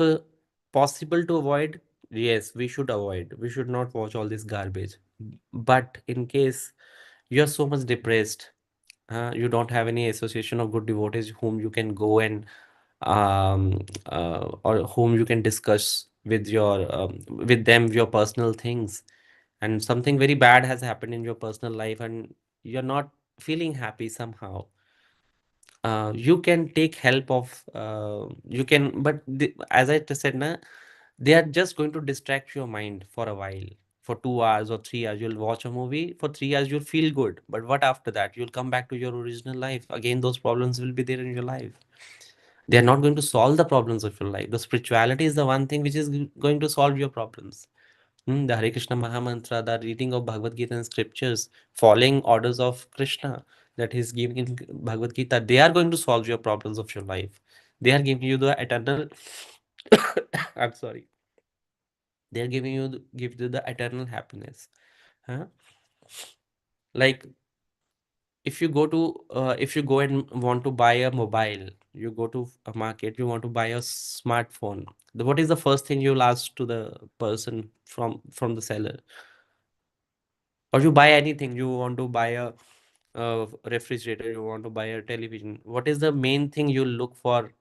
possible to avoid, yes, we should avoid. We should not watch all this garbage. But in case you're so much depressed, you don't have any association of good devotees whom you can go and or whom you can discuss with with them, your personal things, and something very bad has happened in your personal life, and you're not feeling happy somehow. You can take help of you can, but as I just said, na, they are just going to distract your mind for a while. For 2 hours or 3 hours, you'll watch a movie. For 3 hours, you'll feel good. But what after that? You'll come back to your original life. Again, those problems will be there in your life. They are not going to solve the problems of your life. The spirituality is the one thing which is going to solve your problems. The Hare Krishna Mahamantra, the reading of Bhagavad Gita and scriptures, following orders of Krishna that he's giving in Bhagavad Gita, they are going to solve your problems of your life. They are giving you the eternal. I'm sorry. They are giving you give you the eternal happiness. Huh? Like if you go and want to buy a mobile, you go to a market, you want to buy a smartphone. What is the first thing you'll ask to the person from the seller? Or you buy anything, you want to buy a refrigerator, you want to buy a television, what is the main thing you look for,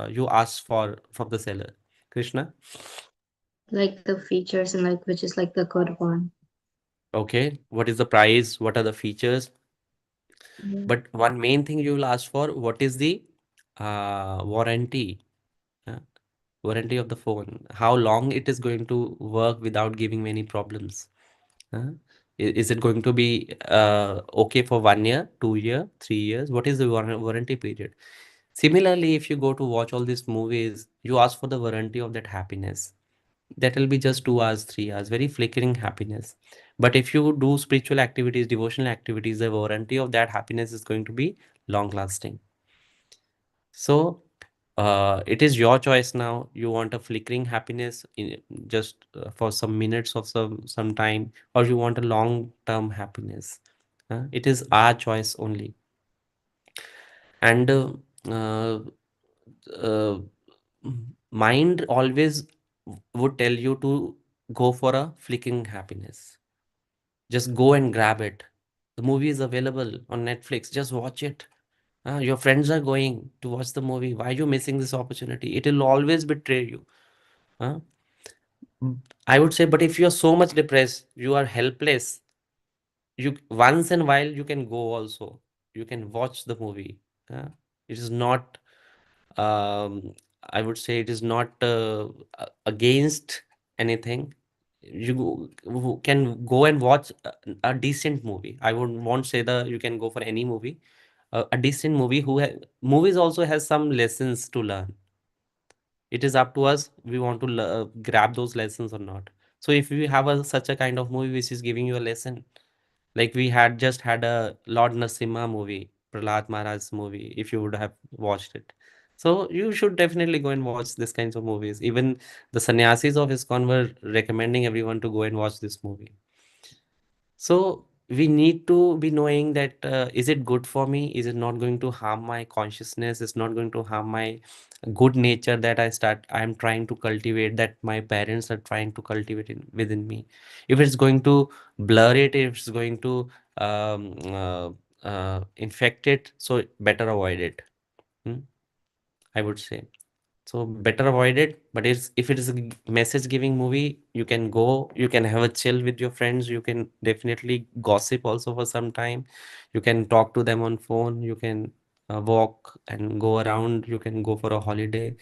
you ask for from the seller? Krishna? Like the features and like which is like the good one. Okay, what is the price, what are the features? Yeah. But one main thing you will ask for, what is the warranty? uh, Warranty of the phone, how long it is going to work without giving me any problems. Huh? Is it going to be okay for 1 year, 2 year, 3 years? What is the warranty period? Similarly, if you go to watch all these movies, you ask for the warranty of that happiness. That will be just 2 hours, 3 hours, very flickering happiness. But if you do spiritual activities, devotional activities, the warranty of that happiness is going to be long lasting. So it is your choice now. You want a flickering happiness in just for some minutes of some time, or you want a long term happiness. It is our choice only. And uh, uh, mind always would tell you to go for a flickering happiness. Just go and grab it. The movie is available on Netflix. Just watch it. Your friends are going to watch the movie. Why are you missing this opportunity? It will always betray you. Huh? I would say, but if you're so much depressed, you are helpless. You once in a while you can go also. You can watch the movie. It is not. I would say it is not against anything. Can go and watch a decent movie. I would won't say that you can go for any movie. A decent movie movies also has some lessons to learn. It is up to us, we want to grab those lessons or not. So if we have such a kind of movie which is giving you a lesson, like we had just had a Lord Narasimha movie, Prahlad Maharaj's movie, if you would have watched it. So you should definitely go and watch this kinds of movies. Even the sannyasis of ISKCON were recommending everyone to go and watch this movie. So we need to be knowing that is it good for me? Is it not going to harm my consciousness? It's not going to harm my good nature that I'm trying to cultivate, that my parents are trying to cultivate within me. If it's going to blur it, if it's going to infect it, so better avoid it. Hmm? I would say. So better avoid it. But if it is a message giving movie, you can go, you can have a chill with your friends, you can definitely gossip also for some time. You can talk to them on phone, you can walk and go around, you can go for a holiday.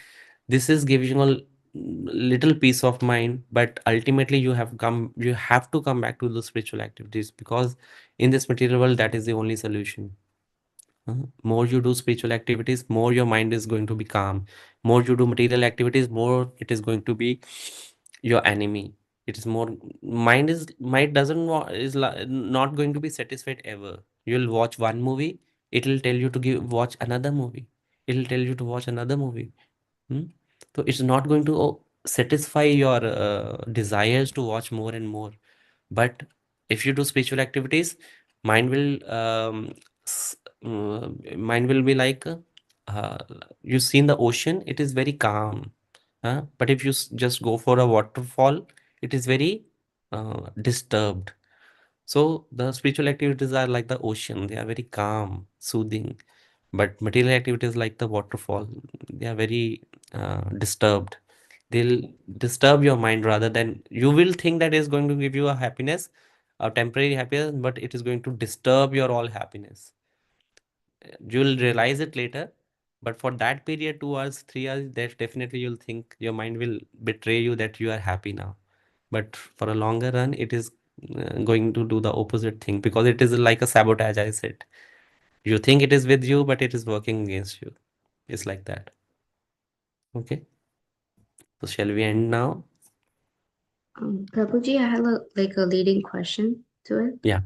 This is giving you a little peace of mind, but ultimately you have to come back to the spiritual activities, because in this material world that is the only solution. More you do spiritual activities, more your mind is going to be calm. More you do material activities, more it is going to be your enemy. It is more mind doesn't not going to be satisfied ever. You'll watch one movie, it'll tell you to watch another movie. It'll tell you to watch another movie. Hmm? So it's not going to satisfy your desires to watch more and more. But if you do spiritual activities, mind will mind will be like uh, you see in the ocean, it is very calm. But if you just go for a waterfall, it is very disturbed. So the spiritual activities are like the ocean, they are very calm, soothing. But material activities like the waterfall, they are very disturbed. They'll disturb your mind rather than you will think that is going to give you a happiness, a temporary happiness, but it is going to disturb your all happiness. You'll realize it later, but for that period, 2 hours, 3 hours, that definitely you'll think your mind will betray you that you are happy now. But for a longer run, it is going to do the opposite thing because it is like a sabotage, I said. You think it is with you, but it is working against you. It's like that. Okay. So shall we end now? Prabhuji, I have a leading question to it. Yeah.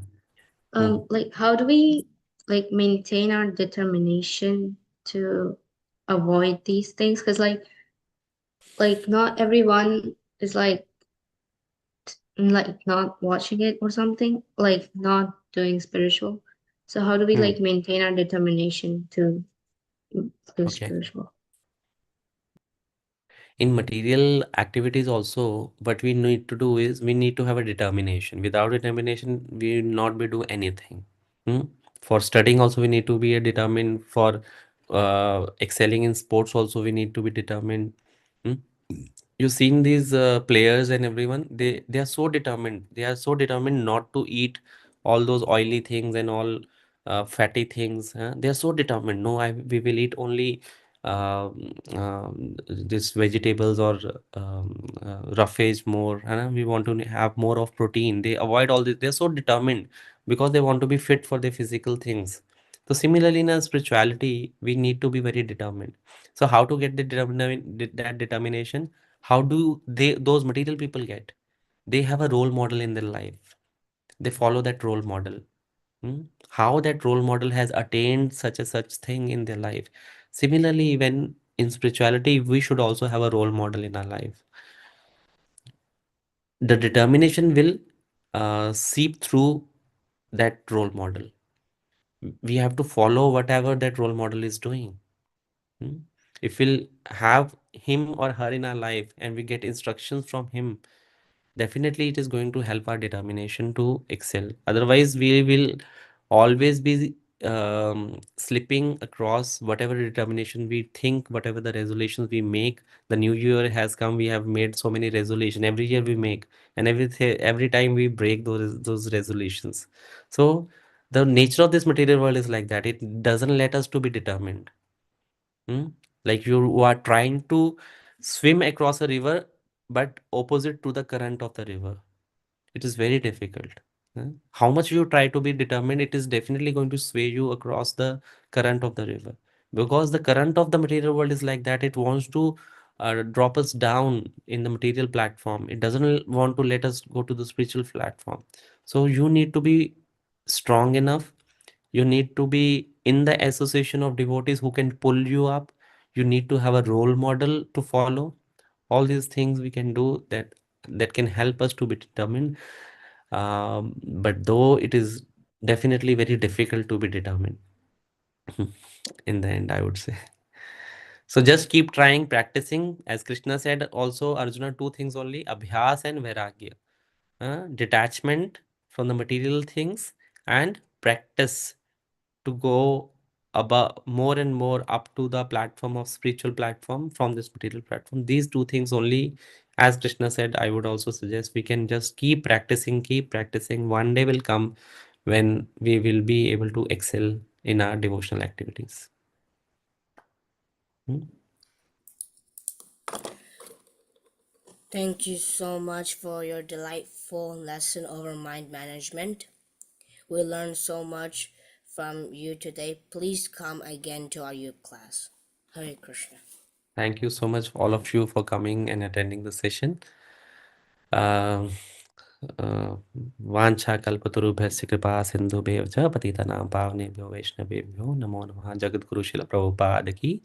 Like how do we like maintain our determination to avoid these things? Because like not everyone is like not watching it or something, like not doing spiritual. So how do we like maintain our determination to do Okay. spiritual? In material activities also, what we need to do is we need to have a determination. Without determination, we will not be do anything. Hmm? For studying also, we need to be determined. For excelling in sports also, we need to be determined. Hmm? You've seen these players and everyone, they are so determined. They are so determined not to eat all those oily things and all fatty things. Huh? They are so determined. No, we will eat only this vegetables or roughage more. We want to have more of protein. They avoid all this. They're so determined because they want to be fit for their physical things. So similarly, in our spirituality, we need to be very determined. So how to get that determination? How do those material people get? They have a role model in their life. They follow that role model. How that role model has attained such a such thing in their life. Similarly, when in spirituality, we should also have a role model in our life. The determination will seep through that role model. We have to follow whatever that role model is doing. If we'll have him or her in our life and we get instructions from him, definitely it is going to help our determination to excel. Otherwise, we will always be slipping across whatever determination we think, whatever the resolutions we make. The new year has come, we have made so many resolutions. Every year we make, and every time we break those resolutions. So the nature of this material world is like that. It doesn't let us to be determined. Hmm? Like you are trying to swim across a river, but opposite to the current of the river. It is very difficult. How much you try to be determined, it is definitely going to sway you across the current of the river. Because the current of the material world is like that. It wants to drop us down in the material platform. It doesn't want to let us go to the spiritual platform. So you need to be strong enough. You need to be in the association of devotees who can pull you up. You need to have a role model to follow. All these things we can do that can help us to be determined. But though it is definitely very difficult to be determined in the end, I would say. So just keep trying, practicing. As Krishna said, also Arjuna, two things only: abhyas and vairagya. Detachment from the material things and practice to go above more and more up to the platform of spiritual platform from this material platform. These two things only, as Krishna said, I would also suggest we can just keep practicing, keep practicing. One day will come when we will be able to excel in our devotional activities. Hmm? Thank you so much for your delightful lesson over mind management. We learned so much from you today. Please come again to our youth class. Hare Krishna. Thank you so much, all of you, for coming and attending the session. वाञ्छा कल्पतरुभ्यश्च कृपा सिन्धुभ्यः च पतितानां पावनेभ्यो वैष्णवेभ्यो नमो नमः। जगद्गुरु शिल प्रभुपाद की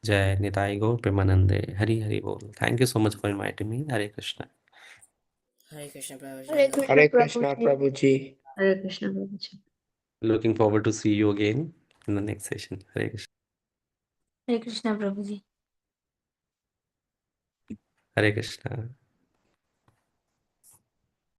जय। निताई गौर प्रेमानंदे। हरि हरि बोल। Thank you so much for inviting me. Hare Krishna. Hare Krishna Hare Prabhuji. Krishna Hare Krishna, Prabhuji. Prabhuji. Hare Krishna, Prabhuji. Looking forward to see you again in the next session. Hare Krishna. Hare Krishna Prabhuji. Hare Krishna.